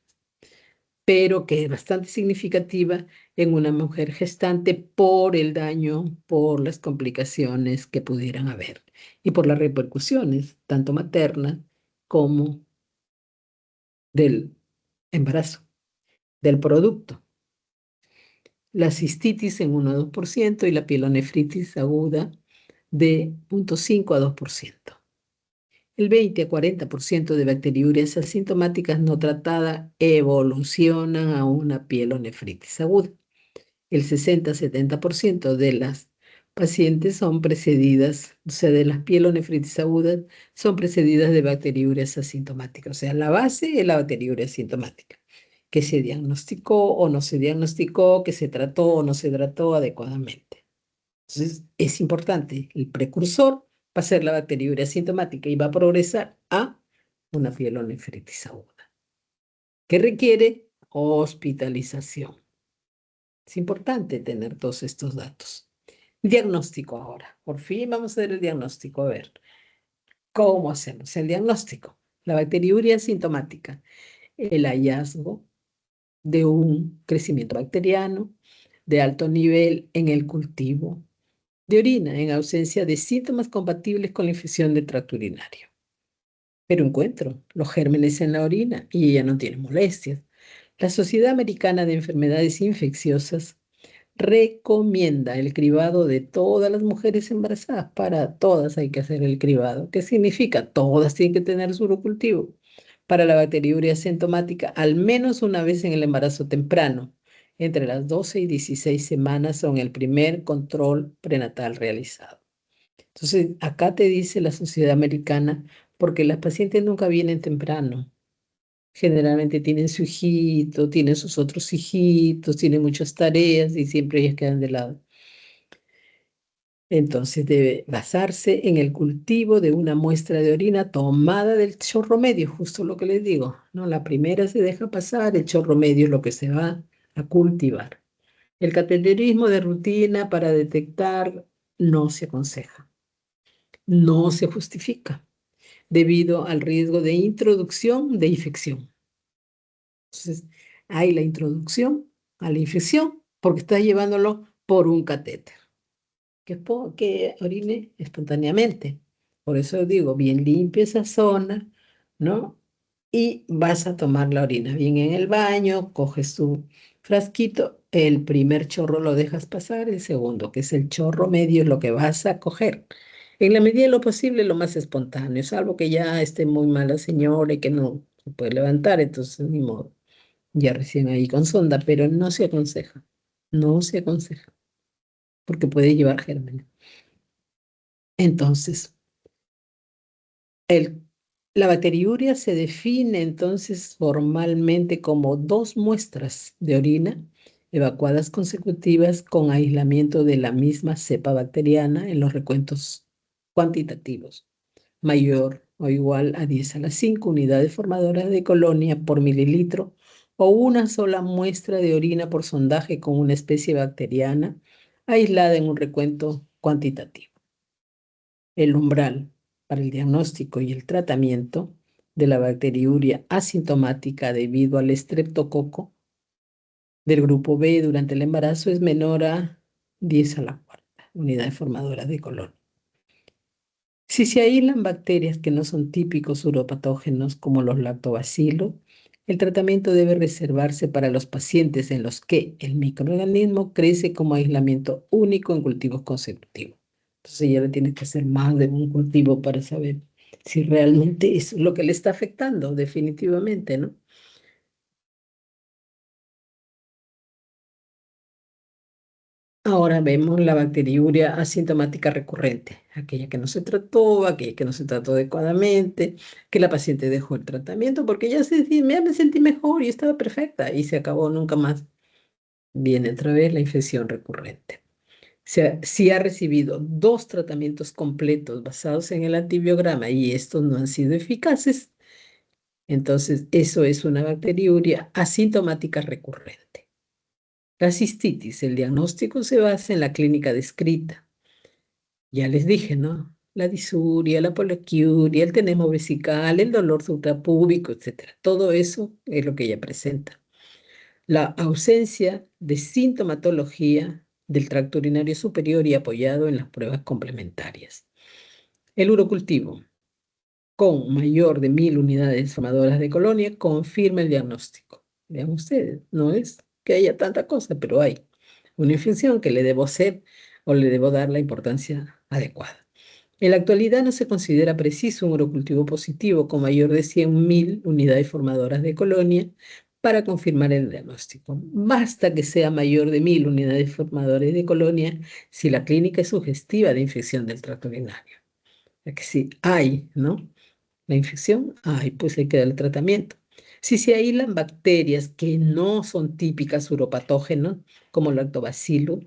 pero que es bastante significativa en una mujer gestante por el daño, por las complicaciones que pudieran haber y por las repercusiones, tanto maternas como del embarazo, del producto. La cistitis en 1 a 2% y la pielonefritis aguda de 0,5 a 2%. El 20 a 40% de bacteriurias asintomáticas no tratadas evolucionan a una pielonefritis aguda. El 60 a 70% de las pacientes son precedidas, o sea, de las pielonefritis agudas, son precedidas de bacteriurias asintomáticas. O sea, la base es la bacteriuria asintomática, que se diagnosticó o no se diagnosticó, que se trató o no se trató adecuadamente. Entonces, es importante, el precursor va a ser la bacteriuria asintomática y va a progresar a una pielonefritis aguda, que requiere hospitalización. Es importante tener todos estos datos. Diagnóstico ahora. Por fin vamos a hacer el diagnóstico. A ver, ¿cómo hacemos el diagnóstico? La bacteriuria asintomática. El hallazgo de un crecimiento bacteriano de alto nivel en el cultivo de orina en ausencia de síntomas compatibles con la infección de tracto urinario. Pero encuentro los gérmenes en la orina y ella no tiene molestias. La Sociedad Americana de Enfermedades Infecciosas recomienda el cribado de todas las mujeres embarazadas. Para todas hay que hacer el cribado. ¿Qué significa? Todas tienen que tener su urocultivo. Para la bacteriuria asintomática, al menos una vez en el embarazo temprano, entre las 12 y 16 semanas son el primer control prenatal realizado. Entonces, acá te dice la Sociedad Americana, porque las pacientes nunca vienen temprano. Generalmente tienen su hijito, tienen sus otros hijitos, tienen muchas tareas y siempre ellas quedan de lado. Entonces debe basarse en el cultivo de una muestra de orina tomada del chorro medio, justo lo que les digo, ¿no? La primera se deja pasar, el chorro medio es lo que se va a cultivar. El cateterismo de rutina para detectar no se aconseja, no se justifica debido al riesgo de introducción de infección. Entonces, hay la introducción a la infección porque está llevándolo por un catéter, que orine espontáneamente. Por eso digo, bien limpia esa zona, ¿no? Y vas a tomar la orina. Bien en el baño, coges tu frasquito, el primer chorro lo dejas pasar, el segundo, que es el chorro medio, es lo que vas a coger. En la medida de lo posible, lo más espontáneo, salvo que ya esté muy mala señora y que no se puede levantar, entonces ni modo, ya recién ahí con sonda, pero no se aconseja, no se aconseja, porque puede llevar gérmenes. Entonces, la bacteriuria se define entonces formalmente como 2 muestras de orina evacuadas consecutivas con aislamiento de la misma cepa bacteriana en los recuentos cuantitativos, mayor o igual a 10 a la 5 unidades formadoras de colonia por mililitro, o una sola muestra de orina por sondaje con una especie bacteriana aislada en un recuento cuantitativo. El umbral para el diagnóstico y el tratamiento de la bacteriuria asintomática debido al estreptococo del grupo B durante el embarazo es menor a 10 a la cuarta unidades formadoras de colonia. Si se aíslan bacterias que no son típicos uropatógenos como los lactobacilos, el tratamiento debe reservarse para los pacientes en los que el microorganismo crece como aislamiento único en cultivos consecutivos. Entonces ya le tienes que hacer más de un cultivo para saber si realmente es lo que le está afectando, definitivamente, ¿no? Ahora vemos la bacteriuria asintomática recurrente, aquella que no se trató, aquella que no se trató adecuadamente, que la paciente dejó el tratamiento porque ya me sentí mejor y estaba perfecta y se acabó nunca más. Viene otra vez la infección recurrente. Si ha recibido 2 tratamientos completos basados en el antibiograma y estos no han sido eficaces, entonces eso es una bacteriuria asintomática recurrente. La cistitis, el diagnóstico se basa en la clínica descrita. Ya les dije, ¿no? La disuria, la poliquiuria, el tenemo vesical, el dolor suprapúbico, etcétera. Todo eso es lo que ella presenta. La ausencia de sintomatología del tracto urinario superior y apoyado en las pruebas complementarias. El urocultivo, con mayor de 1000 unidades formadoras de colonia, confirma el diagnóstico. Vean ustedes, no es que haya tanta cosa, pero hay una infección que le debo hacer o le debo dar la importancia adecuada. En la actualidad no se considera preciso un urocultivo positivo con mayor de 100.000 unidades formadoras de colonia para confirmar el diagnóstico. Basta que sea mayor de 1000 unidades formadoras de colonia si la clínica es sugestiva de infección del tracto urinario. O sea que si hay, ¿no? La infección, pues hay que dar el tratamiento. Si se aíslan bacterias que no son típicas uropatógenos, como lactobacillus,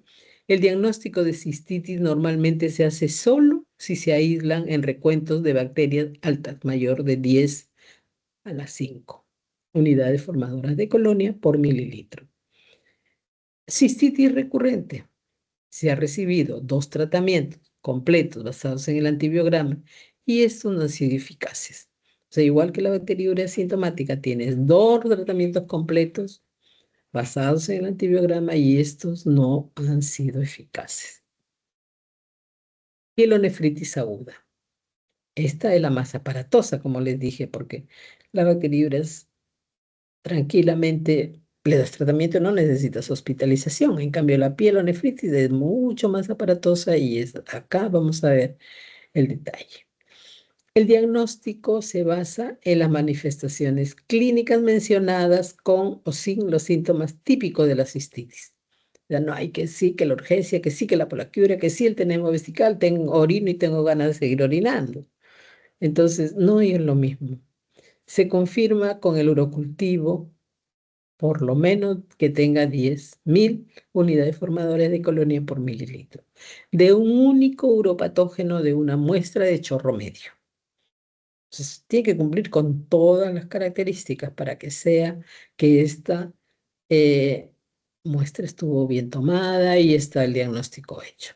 el diagnóstico de cistitis normalmente se hace solo si se aíslan en recuentos de bacterias altas, mayor de 10 a las 5 unidades formadoras de colonia por mililitro. Cistitis recurrente. Se ha recibido 2 tratamientos completos basados en el antibiograma y estos no han sido eficaces. O sea, igual que la bacteriuria asintomática, tienes 2 tratamientos completos basados en el antibiograma y estos no han sido eficaces. Pielonefritis aguda. Esta es la más aparatosa, como les dije, porque la bacteriuria es tranquilamente, le das tratamiento, no necesitas hospitalización. En cambio, la pielonefritis es mucho más aparatosa y acá vamos a ver el detalle. El diagnóstico se basa en las manifestaciones clínicas mencionadas con o sin los síntomas típicos de la cistitis. Ya no hay que sí, que la urgencia, que sí, que la poliquiuria, que sí, el tenemo vesical, tengo orino y tengo ganas de seguir orinando. Entonces, no es lo mismo. Se confirma con el urocultivo, por lo menos que tenga 10.000 unidades formadoras de colonia por mililitro, de un único uropatógeno de una muestra de chorro medio. Entonces, tiene que cumplir con todas las características para que sea que esta muestra estuvo bien tomada y está el diagnóstico hecho.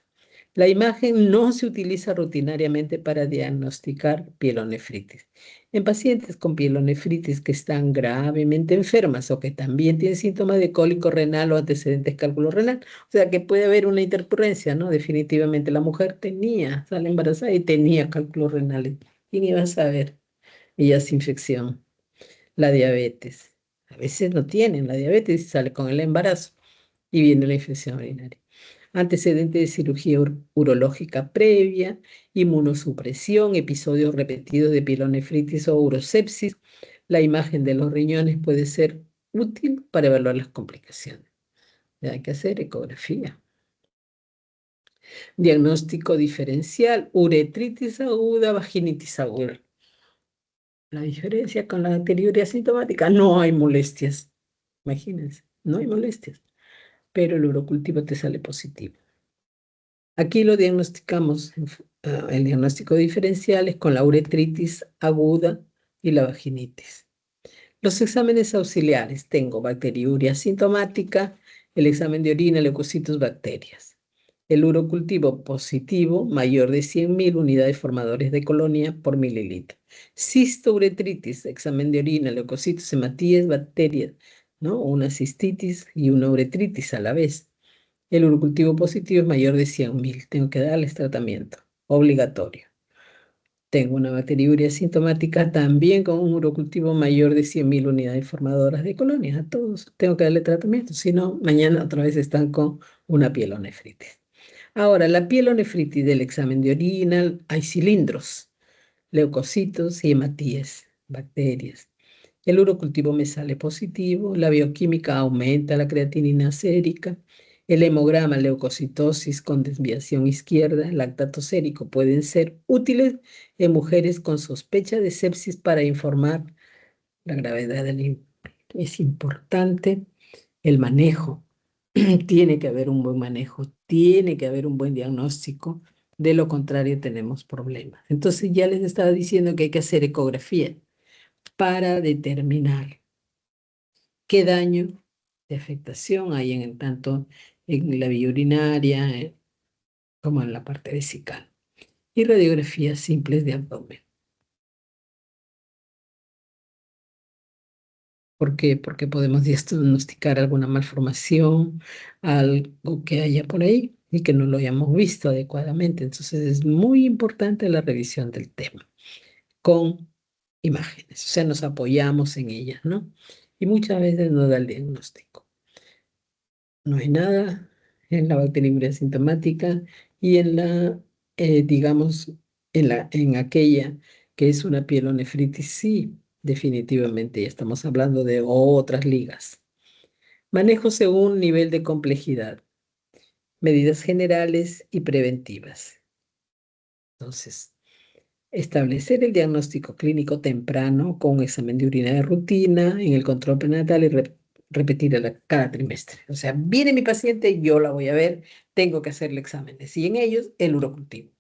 La imagen no se utiliza rutinariamente para diagnosticar pielonefritis. En pacientes con pielonefritis que están gravemente enfermas o que también tienen síntomas de cólico renal o antecedentes cálculo renal, o sea que puede haber una intercurrencia, ¿no? Definitivamente la mujer sale embarazada y tenía cálculos renales. ¿Quién iba a saber? Y ya es infección. La diabetes. A veces no tienen la diabetes y sale con el embarazo y viene la infección urinaria. Antecedente de cirugía urológica previa, inmunosupresión, episodios repetidos de pielonefritis o urosepsis. La imagen de los riñones puede ser útil para evaluar las complicaciones. Hay que hacer ecografía. Diagnóstico diferencial, uretritis aguda, vaginitis aguda. La diferencia con la anterioridad sintomática, no hay molestias. Imagínense, no hay molestias, pero el urocultivo te sale positivo. Aquí lo diagnosticamos, el diagnóstico diferencial es con la uretritis aguda y la vaginitis. Los exámenes auxiliares, tengo bacteriuria sintomática, el examen de orina, leucocitos, bacterias. El urocultivo positivo mayor de 100.000 unidades formadores de colonia por mililitro. Cistouretritis, examen de orina, leucocitos, hematíes, bacterias, ¿no? Una cistitis y una uretritis a la vez. El urocultivo positivo es mayor de 100.000. Tengo que darles tratamiento obligatorio. Tengo una bacteriuria sintomática también con un urocultivo mayor de 100.000 unidades formadoras de colonias. A todos tengo que darle tratamiento, si no, mañana otra vez están con una pielonefritis. Ahora, la pielonefritis del examen de orina, hay cilindros, leucocitos y hematíes, bacterias. El urocultivo me sale positivo, la bioquímica aumenta la creatinina sérica, el hemograma, leucocitosis con desviación izquierda, lactato sérico pueden ser útiles en mujeres con sospecha de sepsis para informar la gravedad del. Es importante el manejo. Tiene que haber un buen manejo, tiene que haber un buen diagnóstico. De lo contrario, tenemos problemas. Entonces, ya les estaba diciendo que hay que hacer ecografía para determinar qué daño de afectación hay tanto en la vía urinaria como en la parte vesical. Y radiografías simples de abdomen. ¿Por qué? Porque podemos diagnosticar alguna malformación, algo que haya por ahí y que no lo hayamos visto adecuadamente. Entonces es muy importante la revisión del tema con imágenes. O sea, nos apoyamos en ellas, ¿no? Y muchas veces no da el diagnóstico. No hay nada en la bacteriuria sintomática y en la, digamos, en aquella que es una pielonefritis, sí, definitivamente ya estamos hablando de otras ligas. Manejo según nivel de complejidad, medidas generales y preventivas. Entonces, establecer el diagnóstico clínico temprano con un examen de orina de rutina en el control prenatal y repetir cada trimestre. O sea, viene mi paciente, yo la voy a ver, tengo que hacerle exámenes. Y en ellos, el urocultivo,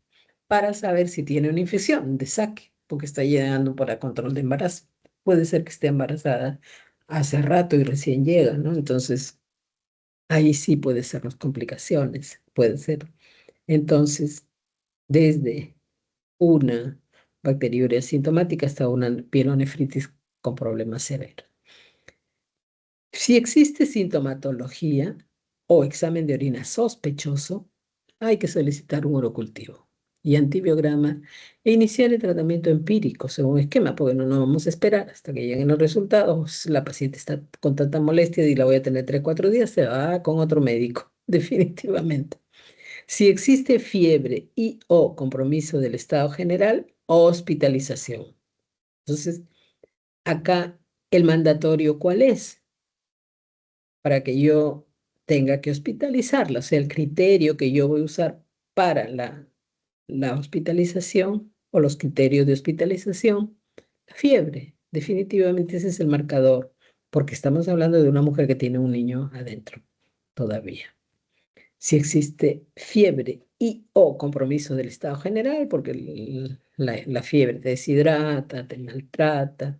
para saber si tiene una infección de saque, porque está llegando para control de embarazo. Puede ser que esté embarazada hace rato y recién llega, ¿no? Entonces, ahí sí puede ser las complicaciones, puede ser. Entonces, desde una bacteriuria sintomática hasta una pielonefritis con problemas severos. Si existe sintomatología o examen de orina sospechoso, hay que solicitar un urocultivo y antibiograma e iniciar el tratamiento empírico según esquema, porque no vamos a esperar hasta que lleguen los resultados. La paciente está con tanta molestia y la voy a tener 3, 4 días, se va con otro médico, definitivamente. Si existe fiebre y o compromiso del estado general, hospitalización. Entonces, acá el mandatorio, ¿cuál es? Para que yo tenga que hospitalizarla, o sea, el criterio que yo voy a usar para la hospitalización o los criterios de hospitalización, la fiebre. Definitivamente ese es el marcador, porque estamos hablando de una mujer que tiene un niño adentro todavía. Si existe fiebre y o compromiso del estado general, porque la fiebre te deshidrata, te maltrata.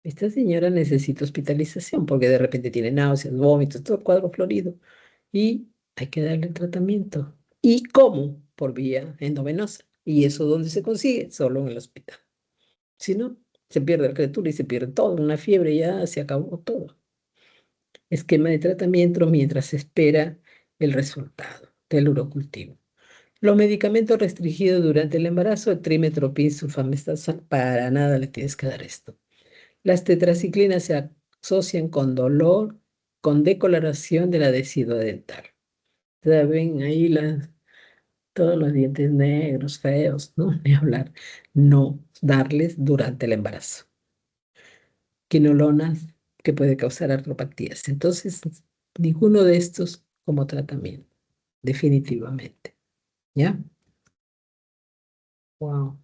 Esta señora necesita hospitalización porque de repente tiene náuseas, vómitos, todo cuadro florido y hay que darle tratamiento. ¿Y cómo? Por vía endovenosa. ¿Y eso dónde se consigue? Solo en el hospital. Si no, se pierde la criatura y se pierde todo. Una fiebre ya se acabó todo. Esquema de tratamiento mientras se espera el resultado del urocultivo. Los medicamentos restringidos durante el embarazo, el trimetoprim, sulfametazol, para nada le tienes que dar esto. Las tetraciclinas se asocian con dolor, con decoloración de la decidua dental. Ven ahí todos los dientes negros, feos, ¿no? Ni hablar. No darles durante el embarazo. Quinolonas que puede causar artropatías. Entonces, ninguno de estos como tratamiento, definitivamente. ¿Ya? Wow.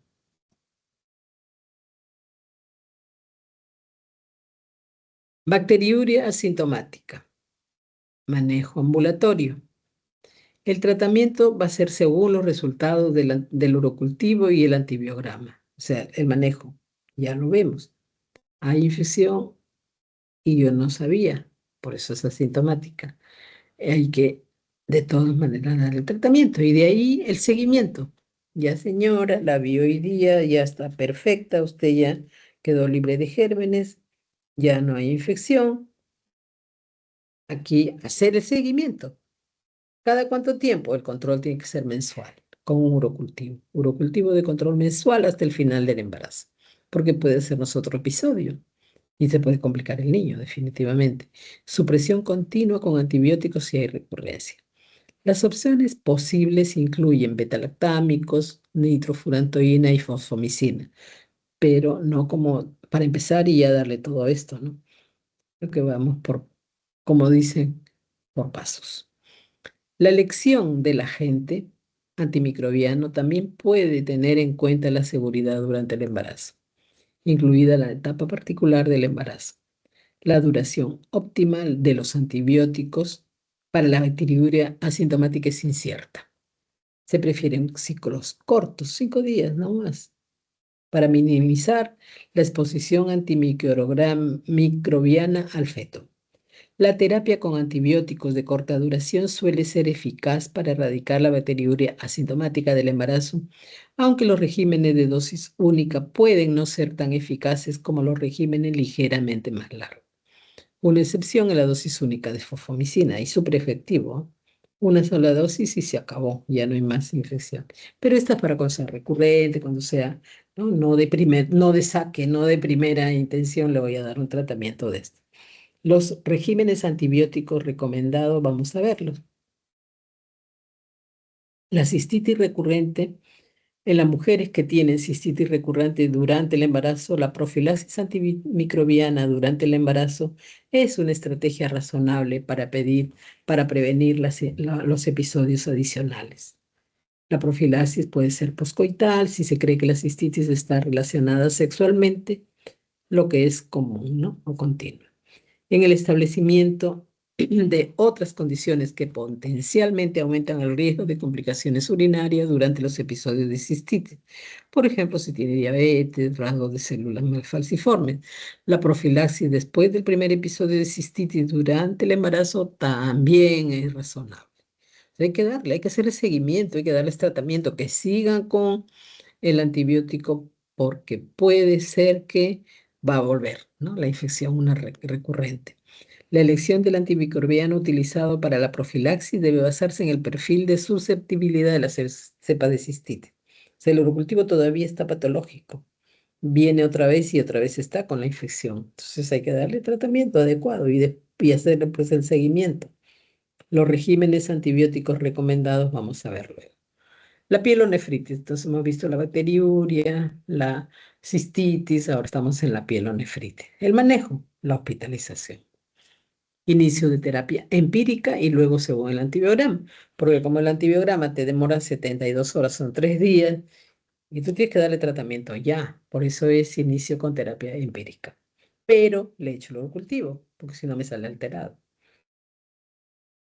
Bacteriuria asintomática. Manejo ambulatorio. El tratamiento va a ser según los resultados del urocultivo y el antibiograma. O sea, el manejo. Ya lo vemos. Hay infección y yo no sabía. Por eso es asintomática. Hay que, de todas maneras, dar el tratamiento. Y de ahí el seguimiento. Ya, señora, la vi hoy día, ya está perfecta. Usted ya quedó libre de gérmenes. Ya no hay infección. Aquí hacer el seguimiento. ¿Cada cuánto tiempo? El control tiene que ser mensual, con un urocultivo. Urocultivo de control mensual hasta el final del embarazo, porque puede sernos otro episodio y se puede complicar el niño, definitivamente. Supresión continua con antibióticos si hay recurrencia. Las opciones posibles incluyen betalactámicos, nitrofurantoína y fosfomicina, pero no como para empezar y ya darle todo esto, ¿no? Creo que vamos por, como dicen, por pasos. La elección del agente antimicrobiano también puede tener en cuenta la seguridad durante el embarazo, incluida la etapa particular del embarazo. La duración optimal de los antibióticos para la bacteriuria asintomática es incierta. Se prefieren ciclos cortos, 5 días no más, para minimizar la exposición antimicrobiana al feto. La terapia con antibióticos de corta duración suele ser eficaz para erradicar la bacteriuria asintomática del embarazo, aunque los regímenes de dosis única pueden no ser tan eficaces como los regímenes ligeramente más largos. Una excepción es la dosis única de fosfomicina y súper efectivo. Una sola dosis y se acabó, ya no hay más infección. Pero esta es para cosas recurrentes, cuando sea, ¿no? No de saque, no de primera intención, le voy a dar un tratamiento de esto. Los regímenes antibióticos recomendados, vamos a verlos. La cistitis recurrente, en las mujeres que tienen cistitis recurrente durante el embarazo, la profilaxis antimicrobiana durante el embarazo es una estrategia razonable para prevenir los episodios adicionales. La profilaxis puede ser poscoital si se cree que la cistitis está relacionada sexualmente, lo que es común, ¿no? O continua. En el establecimiento de otras condiciones que potencialmente aumentan el riesgo de complicaciones urinarias durante los episodios de cistitis. Por ejemplo, si tiene diabetes, rasgos de células falciformes. La profilaxis después del primer episodio de cistitis durante el embarazo también es razonable. Hay que hacer el seguimiento, hay que darles tratamiento, que sigan con el antibiótico porque puede ser que va a volver, ¿no? La infección recurrente. La elección del antimicrobiano utilizado para la profilaxis debe basarse en el perfil de susceptibilidad de la cepa de cistitis. O sea, el urocultivo todavía está patológico. Viene otra vez y otra vez está con la infección. Entonces hay que darle tratamiento adecuado y hacer pues, el seguimiento. Los regímenes antibióticos recomendados vamos a ver luego. La pielonefritis, entonces hemos visto la bacteriuria, la cistitis, ahora estamos en la pielonefritis. El manejo, la hospitalización. Inicio de terapia empírica y luego según el antibiograma, porque como el antibiograma te demora 72 horas, son 3 días, y tú tienes que darle tratamiento ya, por eso es inicio con terapia empírica. Pero le echo el urocultivo, porque si no me sale alterado.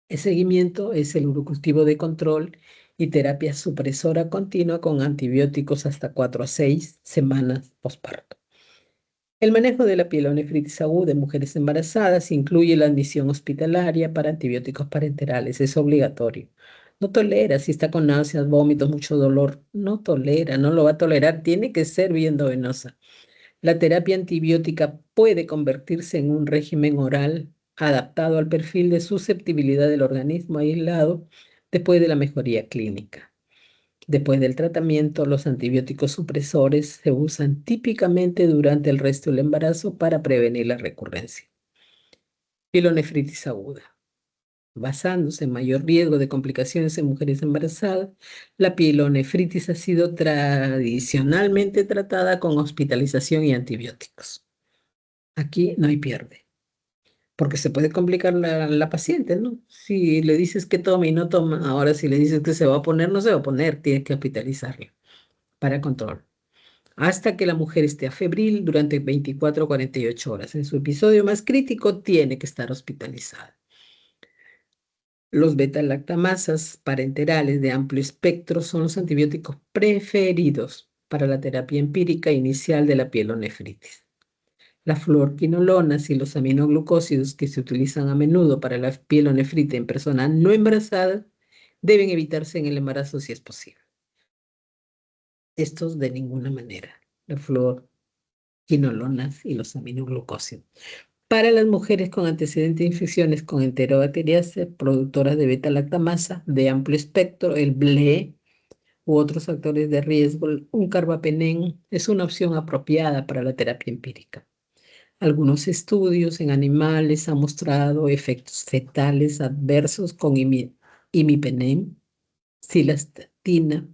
El seguimiento es el urocultivo de control y terapia supresora continua con antibióticos hasta 4 a 6 semanas posparto. El manejo de la pielonefritis aguda en mujeres embarazadas incluye la admisión hospitalaria para antibióticos parenterales, es obligatorio. No tolera, si está con náuseas, vómitos, mucho dolor, no tolera, no lo va a tolerar, tiene que ser vía endovenosa. La terapia antibiótica puede convertirse en un régimen oral adaptado al perfil de susceptibilidad del organismo aislado después de la mejoría clínica. Después del tratamiento, los antibióticos supresores se usan típicamente durante el resto del embarazo para prevenir la recurrencia. Pielonefritis aguda. Basándose en mayor riesgo de complicaciones en mujeres embarazadas, la pielonefritis ha sido tradicionalmente tratada con hospitalización y antibióticos. Aquí no hay pierde, porque se puede complicar la paciente, ¿no? Si le dices que tome y no toma, ahora si le dices que se va a poner, no se va a poner, tienes que hospitalizarla para control. Hasta que la mujer esté febril durante 24 o 48 horas. En su episodio más crítico, tiene que estar hospitalizada. Los beta-lactamasas parenterales de amplio espectro son los antibióticos preferidos para la terapia empírica inicial de la pielonefritis. Las fluorquinolonas y los aminoglucósidos que se utilizan a menudo para la pielonefritis en personas no embarazadas deben evitarse en el embarazo si es posible. Estos de ninguna manera. La fluorquinolonas y los aminoglucósidos. Para las mujeres con antecedentes de infecciones con enterobacteriáceas productoras de beta-lactamasa de amplio espectro, el BLE u otros factores de riesgo, un carbapenén es una opción apropiada para la terapia empírica. Algunos estudios en animales han mostrado efectos fetales adversos con imipenem, cilastatina,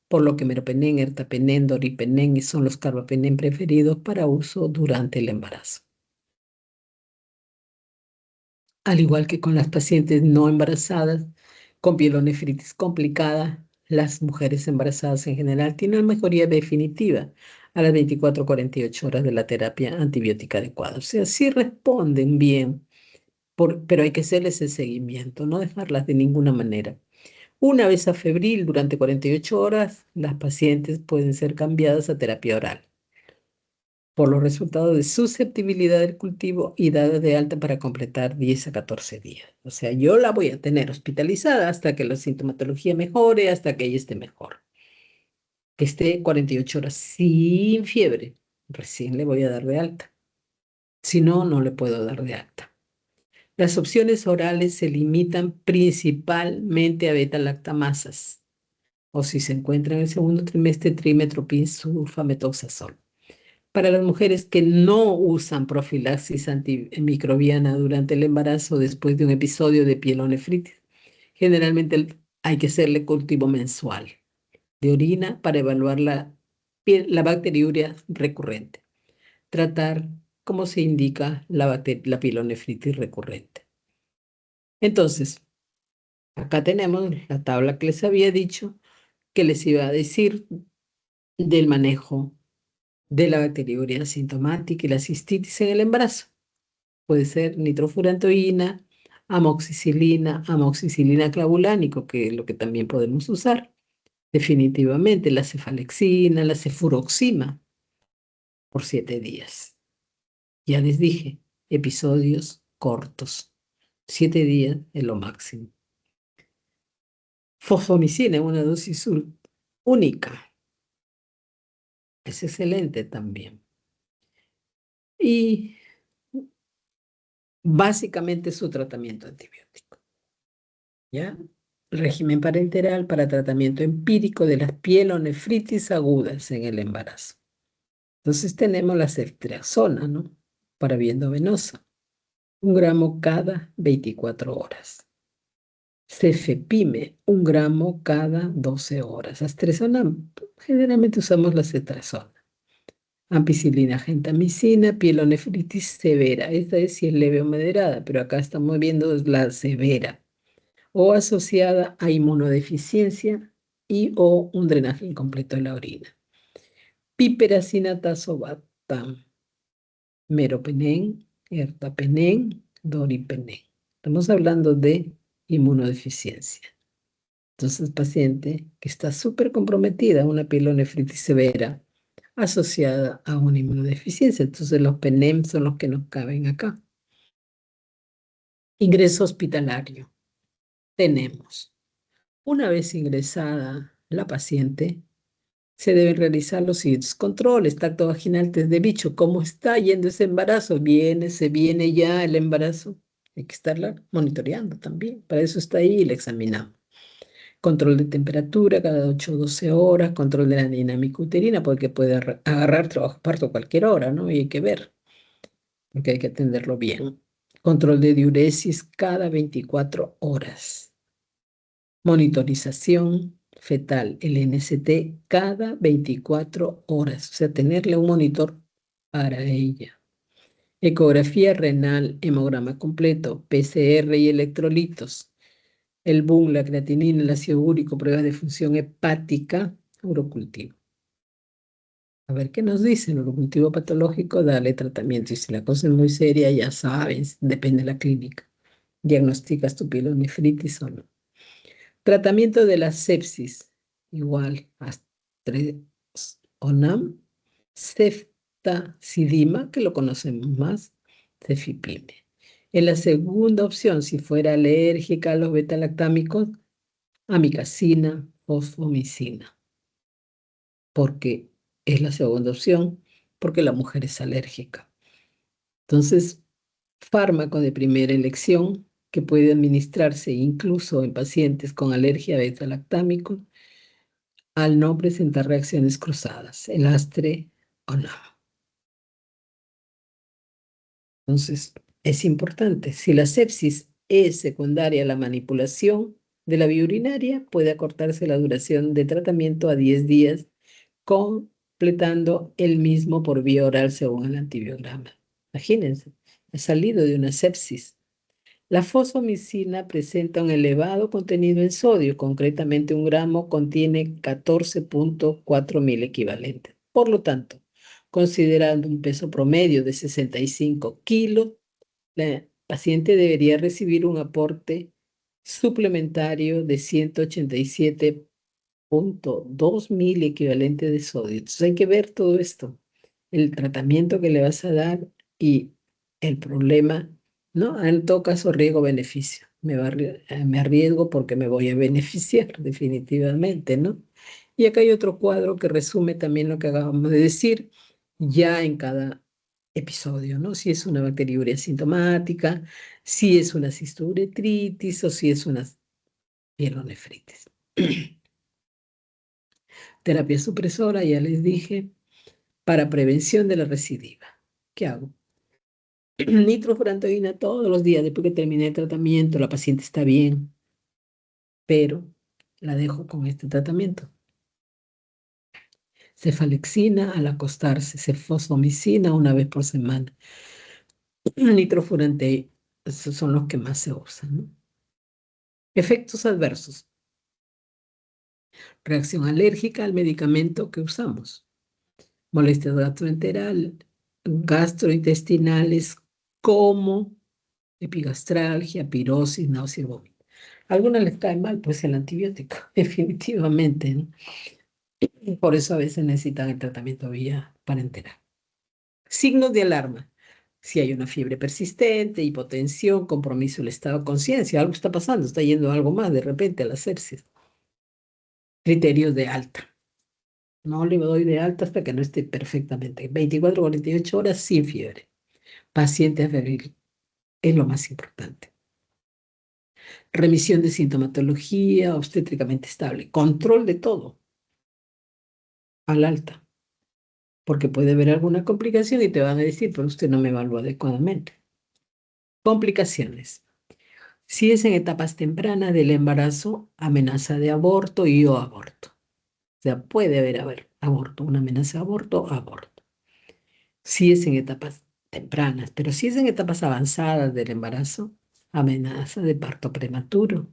por lo que meropenem, ertapenem, doripenem son los carbapenem preferidos para uso durante el embarazo. Al igual que con las pacientes no embarazadas con pielonefritis complicada, las mujeres embarazadas en general tienen mejoría definitiva a las 24 o 48 horas de la terapia antibiótica adecuada. O sea, sí responden bien, pero hay que hacerles el seguimiento, no dejarlas de ninguna manera. Una vez a febril, durante 48 horas, las pacientes pueden ser cambiadas a terapia oral por los resultados de susceptibilidad del cultivo y dada de alta para completar 10 a 14 días. O sea, yo la voy a tener hospitalizada hasta que la sintomatología mejore, hasta que ella esté mejor. Que esté 48 horas sin fiebre, recién le voy a dar de alta. Si no, no le puedo dar de alta. Las opciones orales se limitan principalmente a beta-lactamasas, o si se encuentra en el segundo trimestre, trimetoprim, sulfamethoxazol. Para las mujeres que no usan profilaxis antimicrobiana durante el embarazo después de un episodio de pielonefritis, generalmente hay que hacerle cultivo mensual de orina para evaluar la bacteriuria recurrente. Tratar, como se indica, la pielonefritis recurrente. Entonces, acá tenemos la tabla que les había dicho, que les iba a decir del manejo de la bacteriuria asintomática y la cistitis en el embarazo. Puede ser nitrofurantoína, amoxicilina clavulánico, que es lo que también podemos usar. Definitivamente la cefalexina, la cefuroxima por 7 días. Ya les dije, episodios cortos. 7 días es lo máximo. Fosfomicina en una dosis única. Es excelente también. Y básicamente su tratamiento antibiótico. ¿Ya? Régimen parenteral para tratamiento empírico de las pielonefritis agudas en el embarazo. Entonces tenemos la ceftriaxona, ¿no? Para vía endovenosa. 1 gramo cada 24 horas. Cefepime, 1 gramo cada 12 horas. Astrazona, generalmente usamos la ceftriaxona. Ampicilina, gentamicina, pielonefritis severa. Esta es si es leve o moderada, pero acá estamos viendo la severa o asociada a inmunodeficiencia y o un drenaje incompleto de la orina. Piperacina tazobactam, meropenem, ertapenem, doripenem. Estamos hablando de inmunodeficiencia. Entonces, paciente que está súper comprometida, una pielonefritis severa asociada a una inmunodeficiencia. Entonces, los PENEM son los que nos caben acá. Ingreso hospitalario. Tenemos Una vez ingresada la paciente, se deben realizar los siguientes controles: tacto vaginal, test de bicho, ¿cómo está yendo ese embarazo? Se viene ya el embarazo. Hay que estarla monitoreando también. Para eso está ahí y la examinamos. Control de temperatura cada 8 o 12 horas, control de la dinámica uterina, porque puede agarrar trabajo parto a cualquier hora, ¿no? Y hay que ver, porque hay que atenderlo bien. Control de diuresis cada 24 horas. Monitorización fetal, el NST, cada 24 horas. O sea, tenerle un monitor para ella. Ecografía renal, hemograma completo, PCR y electrolitos. El BUN, la creatinina, el ácido úrico, pruebas de función hepática, urocultivo. A ver qué nos dice el urocultivo patológico, dale tratamiento. Y si la cosa es muy seria, ya sabes, depende de la clínica. Diagnosticas tu pielonefritis o no. Tratamiento de la sepsis, igual, Onam, ceftazidima, que lo conocemos más, cefipime. En la segunda opción, si fuera alérgica a los betalactámicos, amicacina, fosfomicina, porque es la segunda opción, porque la mujer es alérgica. Entonces, fármaco de primera elección que puede administrarse incluso en pacientes con alergia a betalactámicos al no presentar reacciones cruzadas, el astre o no. Entonces, es importante. Si la sepsis es secundaria a la manipulación de la vía urinaria, puede acortarse la duración de tratamiento a 10 días, completando el mismo por vía oral según el antibiograma. Imagínense, ha salido de una sepsis. La fosfomicina presenta un elevado contenido en sodio, concretamente 1 gramo contiene 14.4 mil equivalentes. Por lo tanto, considerando un peso promedio de 65 kilos, la paciente debería recibir un aporte suplementario de 187.2 mil equivalentes de sodio. Entonces hay que ver todo esto, el tratamiento que le vas a dar y el problema, ¿no? En todo caso, riesgo-beneficio. Me arriesgo porque me voy a beneficiar, definitivamente, ¿no? Y acá hay otro cuadro que resume también lo que acabamos de decir, ya en cada episodio, ¿no? Si es una bacteriuria sintomática, si es una cisturetritis o si es una pielonefritis. Terapia supresora, ya les dije, para prevención de la recidiva. ¿Qué hago? Nitrofurantoína todos los días después que terminé el tratamiento, la paciente está bien, pero la dejo con este tratamiento. Cefalexina al acostarse, cefosfomicina una vez por semana. Nitrofurantoína, esos son los que más se usan, ¿no? Efectos adversos. Reacción alérgica al medicamento que usamos. Molestias gastrointestinales como epigastralgia, pirosis, náusea y vómito. A algunas les cae mal, pues el antibiótico, definitivamente, ¿no? Y por eso a veces necesitan el tratamiento vía parenteral. Signos de alarma. Si hay una fiebre persistente, hipotensión, compromiso del estado de conciencia, algo está pasando, está yendo algo más de repente a la sepsis. Criterios de alta. No le doy de alta hasta que no esté perfectamente. 24, 48 horas sin fiebre. Paciente febril es lo más importante. Remisión de sintomatología obstétricamente estable. Control de todo al alta. Porque puede haber alguna complicación y te van a decir, pero usted no me evaluó adecuadamente. Complicaciones. Si es en etapas tempranas del embarazo, amenaza de aborto y o aborto. O sea, puede haber aborto, una amenaza de aborto, aborto. Si es en etapas tempranas, pero si es en etapas avanzadas del embarazo, amenaza de parto prematuro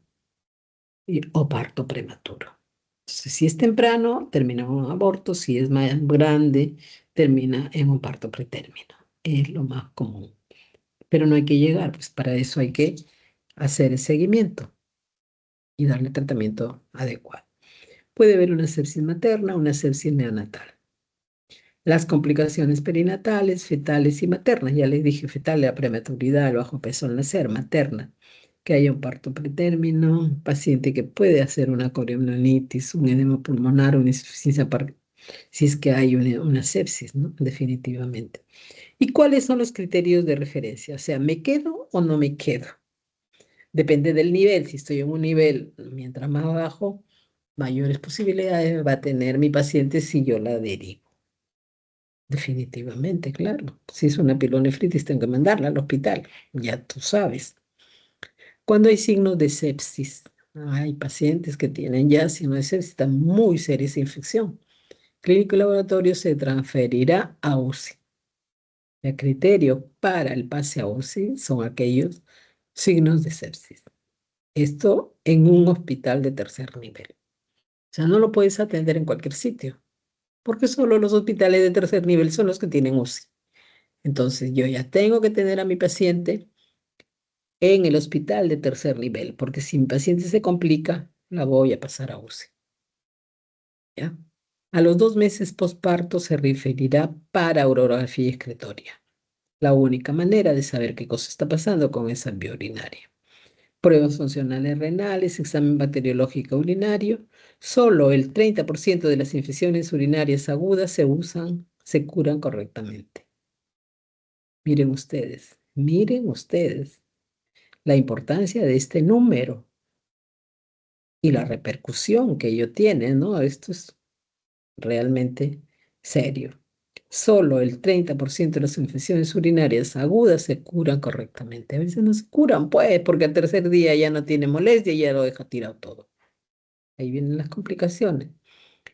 o parto prematuro. Entonces, si es temprano, termina en un aborto; si es más grande, termina en un parto pretérmino. Es lo más común. Pero no hay que llegar, pues para eso hay que hacer el seguimiento y darle tratamiento adecuado. Puede haber una sepsis materna, una sepsis neonatal. Las complicaciones perinatales, fetales y maternas. Ya les dije, fetal, la prematuridad, el bajo peso al nacer; materna, que haya un parto pretérmino, paciente que puede hacer una coriamnionitis, un edema pulmonar, una insuficiencia si es que hay una sepsis, ¿no? Definitivamente. ¿Y cuáles son los criterios de referencia? O sea, ¿me quedo o no me quedo? Depende del nivel. Si estoy en un nivel, mientras más bajo, mayores posibilidades va a tener mi paciente si yo la derivo. Definitivamente, claro. Si es una pielonefritis, tengo que mandarla al hospital. Ya tú sabes. Cuando hay signos de sepsis, hay pacientes que tienen ya signos de sepsis, está muy seria esa infección. Clínico y laboratorio se transferirá a UCI. El criterio para el pase a UCI son aquellos signos de sepsis. Esto en un hospital de tercer nivel. O sea, no lo puedes atender en cualquier sitio, porque solo los hospitales de tercer nivel son los que tienen UCI. Entonces, yo ya tengo que tener a mi paciente en el hospital de tercer nivel, porque si mi paciente se complica, la voy a pasar a UCI. ¿Ya? A los 2 meses posparto se referirá para urografía excretoria. La única manera de saber qué cosa está pasando con esa vía urinaria. Pruebas funcionales renales, examen bacteriológico urinario. Solo el 30% de las infecciones urinarias agudas se curan correctamente. Miren ustedes la importancia de este número y la repercusión que ello tiene, ¿no? Esto es realmente serio. Solo el 30% de las infecciones urinarias agudas se curan correctamente. A veces no se curan, pues, porque al tercer día ya no tiene molestia y ya lo deja tirado todo. Ahí vienen las complicaciones.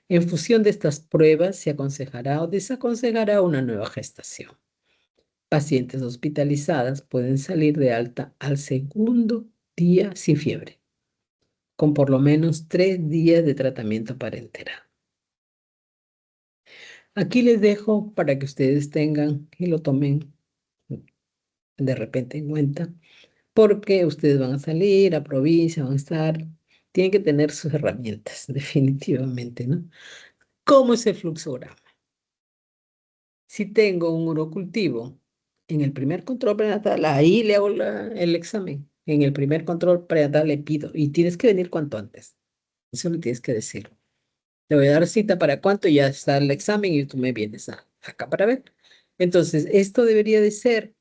En función de estas pruebas, se aconsejará o desaconsejará una nueva gestación. Pacientes hospitalizadas pueden salir de alta al segundo día sin fiebre, con por lo menos 3 días de tratamiento parenteral. Aquí les dejo para que ustedes tengan y lo tomen de repente en cuenta, porque ustedes van a salir a provincia, van a estar, tienen que tener sus herramientas, definitivamente, ¿no? ¿Cómo es el fluxograma? Si tengo un urocultivo en el primer control prenatal, ahí le hago el examen. En el primer control prenatal le pido, y tienes que venir cuanto antes. Eso le tienes que decir. Le voy a dar cita para cuánto, ya está el examen y tú me vienes acá para ver. Entonces, esto debería de ser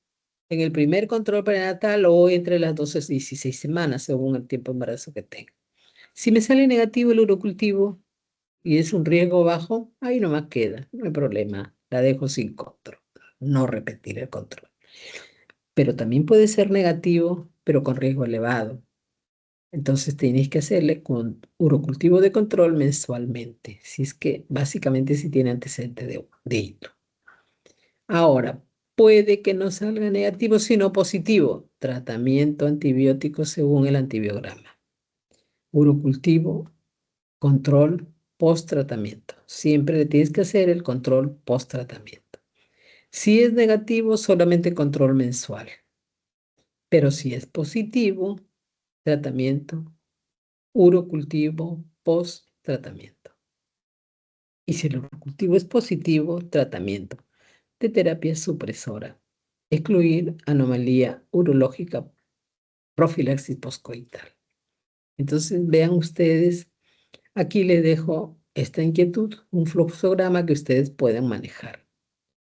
en el primer control prenatal o entre las 12 y 16 semanas, según el tiempo de embarazo que tenga. Si me sale negativo el urocultivo y es un riesgo bajo, ahí nomás queda, no hay problema, la dejo sin control, no repetir el control. Pero también puede ser negativo, pero con riesgo elevado. Entonces tenéis que hacerle con urocultivo de control mensualmente, si es que básicamente si tiene antecedente de hito. Ahora, puede que no salga negativo, sino positivo. Tratamiento antibiótico según el antibiograma. Urocultivo, control post-tratamiento. Siempre le tienes que hacer el control post-tratamiento. Si es negativo, solamente control mensual. Pero si es positivo, tratamiento, urocultivo post-tratamiento. Y si el urocultivo es positivo, tratamiento de terapia supresora. Excluir anomalía urológica, profilaxis postcoital. Entonces, vean ustedes, aquí les dejo esta inquietud, un fluxograma que ustedes pueden manejar.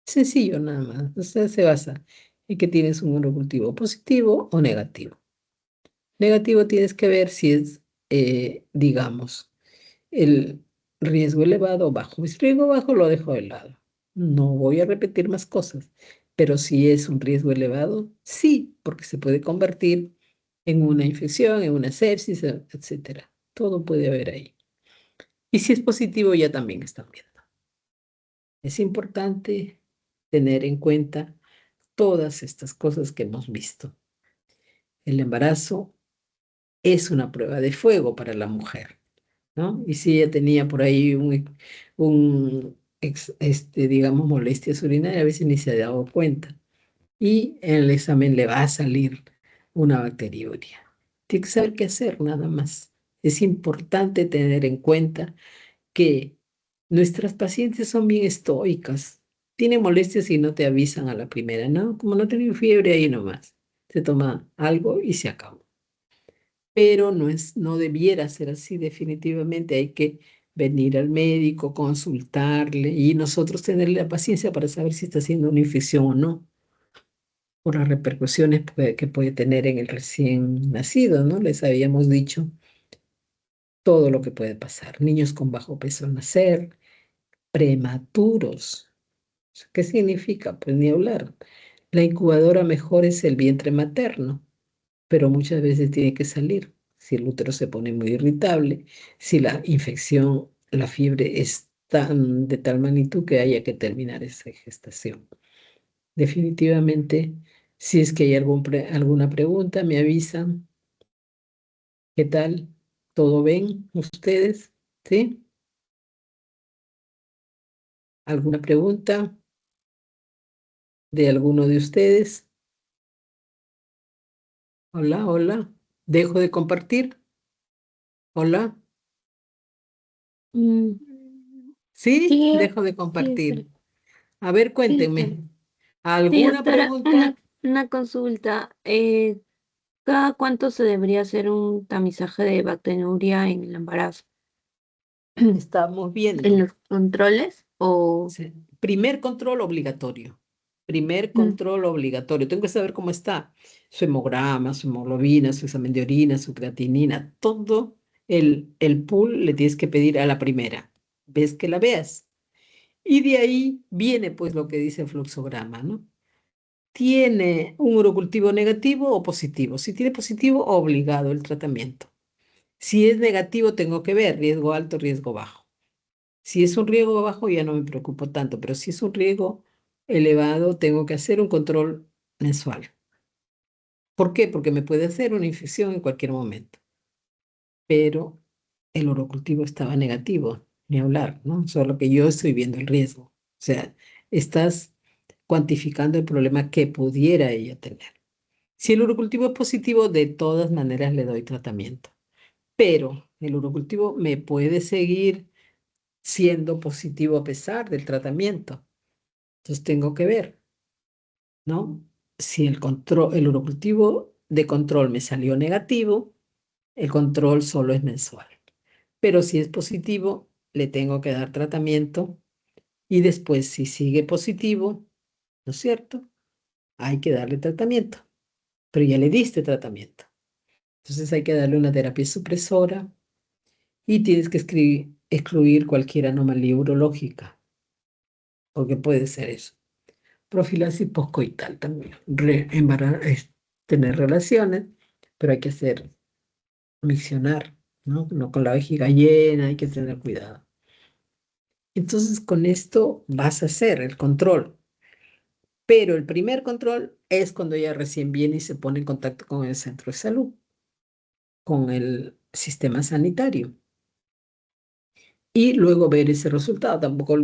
Sencillo nada más. O sea, se basa en que tienes un urocultivo positivo o negativo. Negativo tienes que ver si es, digamos, el riesgo elevado o bajo. Si es riesgo bajo, lo dejo de lado. No voy a repetir más cosas. Pero si es un riesgo elevado, sí, porque se puede convertir en una infección, en una sepsis, etcétera. Todo puede haber ahí. Y si es positivo, ya también están viendo. Es importante tener en cuenta todas estas cosas que hemos visto. El embarazo es una prueba de fuego para la mujer, ¿no? Y si ella tenía por ahí digamos, molestias urinarias, a veces ni se ha dado cuenta. Y en el examen le va a salir una bacteriuria. Tiene que saber qué hacer, nada más. Es importante tener en cuenta que nuestras pacientes son bien estoicas. Tienen molestias y no te avisan a la primera, ¿no? Como no tienen fiebre, ahí nomás. Se toma algo y se acabó. pero no debiera ser así definitivamente. Hay que venir al médico, consultarle y nosotros tenerle la paciencia para saber si está haciendo una infección o no, por las repercusiones que puede tener en el recién nacido, ¿no? Les habíamos dicho todo lo que puede pasar. Niños con bajo peso al nacer, prematuros. ¿Qué significa? Pues ni hablar. La incubadora mejor es el vientre materno, pero muchas veces tiene que salir. Si el útero se pone muy irritable, si la infección, la fiebre es de tal magnitud que haya que terminar esa gestación. Definitivamente, si es que hay alguna pregunta, me avisan. ¿Qué tal? ¿Todo ven ustedes? ¿Sí? ¿Alguna pregunta de alguno de ustedes? Hola, hola. ¿Dejo de compartir? Hola. Mm, ¿Sí? Sí, Dejo de sí, doctora. compartir. A ver, Sí, doctora. cuéntenme. Sí, ¿Alguna doctora, pregunta? una consulta. ¿Cada cuánto se debería hacer un tamizaje de bacteriuria en el embarazo? Estamos ¿En viendo. los controles o...? Sí. Primer control obligatorio. Primer Mm, control obligatorio. Tengo que saber cómo está su hemograma, su hemoglobina, su examen de orina, su creatinina. Todo el pool le tienes que pedir a la primera. ¿Ves que la veas? Y de ahí viene pues lo que dice el fluxograma, ¿no? ¿Tiene un urocultivo negativo o positivo? Si tiene positivo, obligado el tratamiento. Si es negativo, tengo que ver riesgo alto, riesgo bajo. Si es un riesgo bajo, ya no me preocupo tanto, pero si es un riesgo elevado, tengo que hacer un control mensual. ¿Por qué? Porque me puede hacer una infección en cualquier momento. Pero el urocultivo estaba negativo, ni hablar, ¿no? Solo que yo estoy viendo el riesgo. O sea, estás cuantificando el problema que pudiera ella tener. Si el urocultivo es positivo, de todas maneras le doy tratamiento. Pero el urocultivo me puede seguir siendo positivo a pesar del tratamiento. Entonces tengo que ver, ¿no? Si el urocultivo de control me salió negativo, el control solo es mensual. Pero si es positivo, le tengo que dar tratamiento y después, si sigue positivo, ¿no es cierto? Hay que darle tratamiento, pero ya le diste tratamiento. Entonces hay que darle una terapia supresora y tienes que excluir cualquier anomalía urológica, porque puede ser eso. Profilaxis poscoital también. Es tener relaciones, pero hay que hacer miccionar, ¿no? No con la vejiga llena, hay que tener cuidado. Entonces, con esto vas a hacer el control. Pero el primer control es cuando ella recién viene y se pone en contacto con el centro de salud, con el sistema sanitario. Y luego ver ese resultado. Tampoco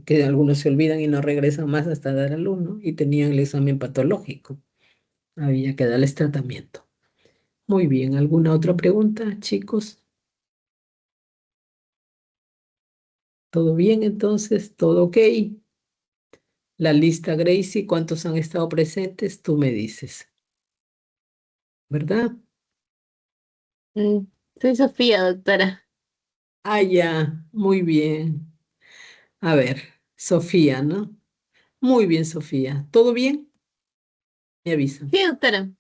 que algunos se olvidan y no regresan más hasta dar a luz, ¿no? Y tenían el examen patológico. Había que darles tratamiento. Muy bien, ¿alguna otra pregunta, chicos? ¿Todo bien entonces? ¿Todo ok? La lista, Gracie, ¿cuántos han estado presentes? Tú me dices, ¿verdad? mm, Soy Sofía, doctora. Ah, ya, muy bien. A ver, Sofía, ¿no? Muy bien, Sofía. ¿Todo bien? Me avisan. Sí, doctora.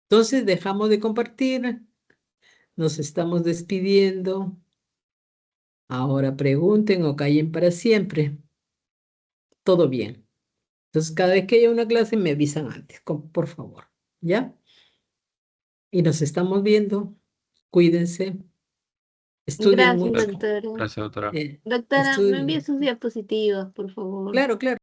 Entonces, dejamos de compartir, nos estamos despidiendo. Ahora pregunten o callen para siempre. Todo bien. Entonces, cada vez que haya una clase, me avisan antes, por favor. ¿Ya? Y nos estamos viendo. Cuídense. Estudien Gracias, mucho. doctora. Gracias, doctora. Eh, Doctora, me envía estudien. sus diapositivas, por favor. Claro, claro.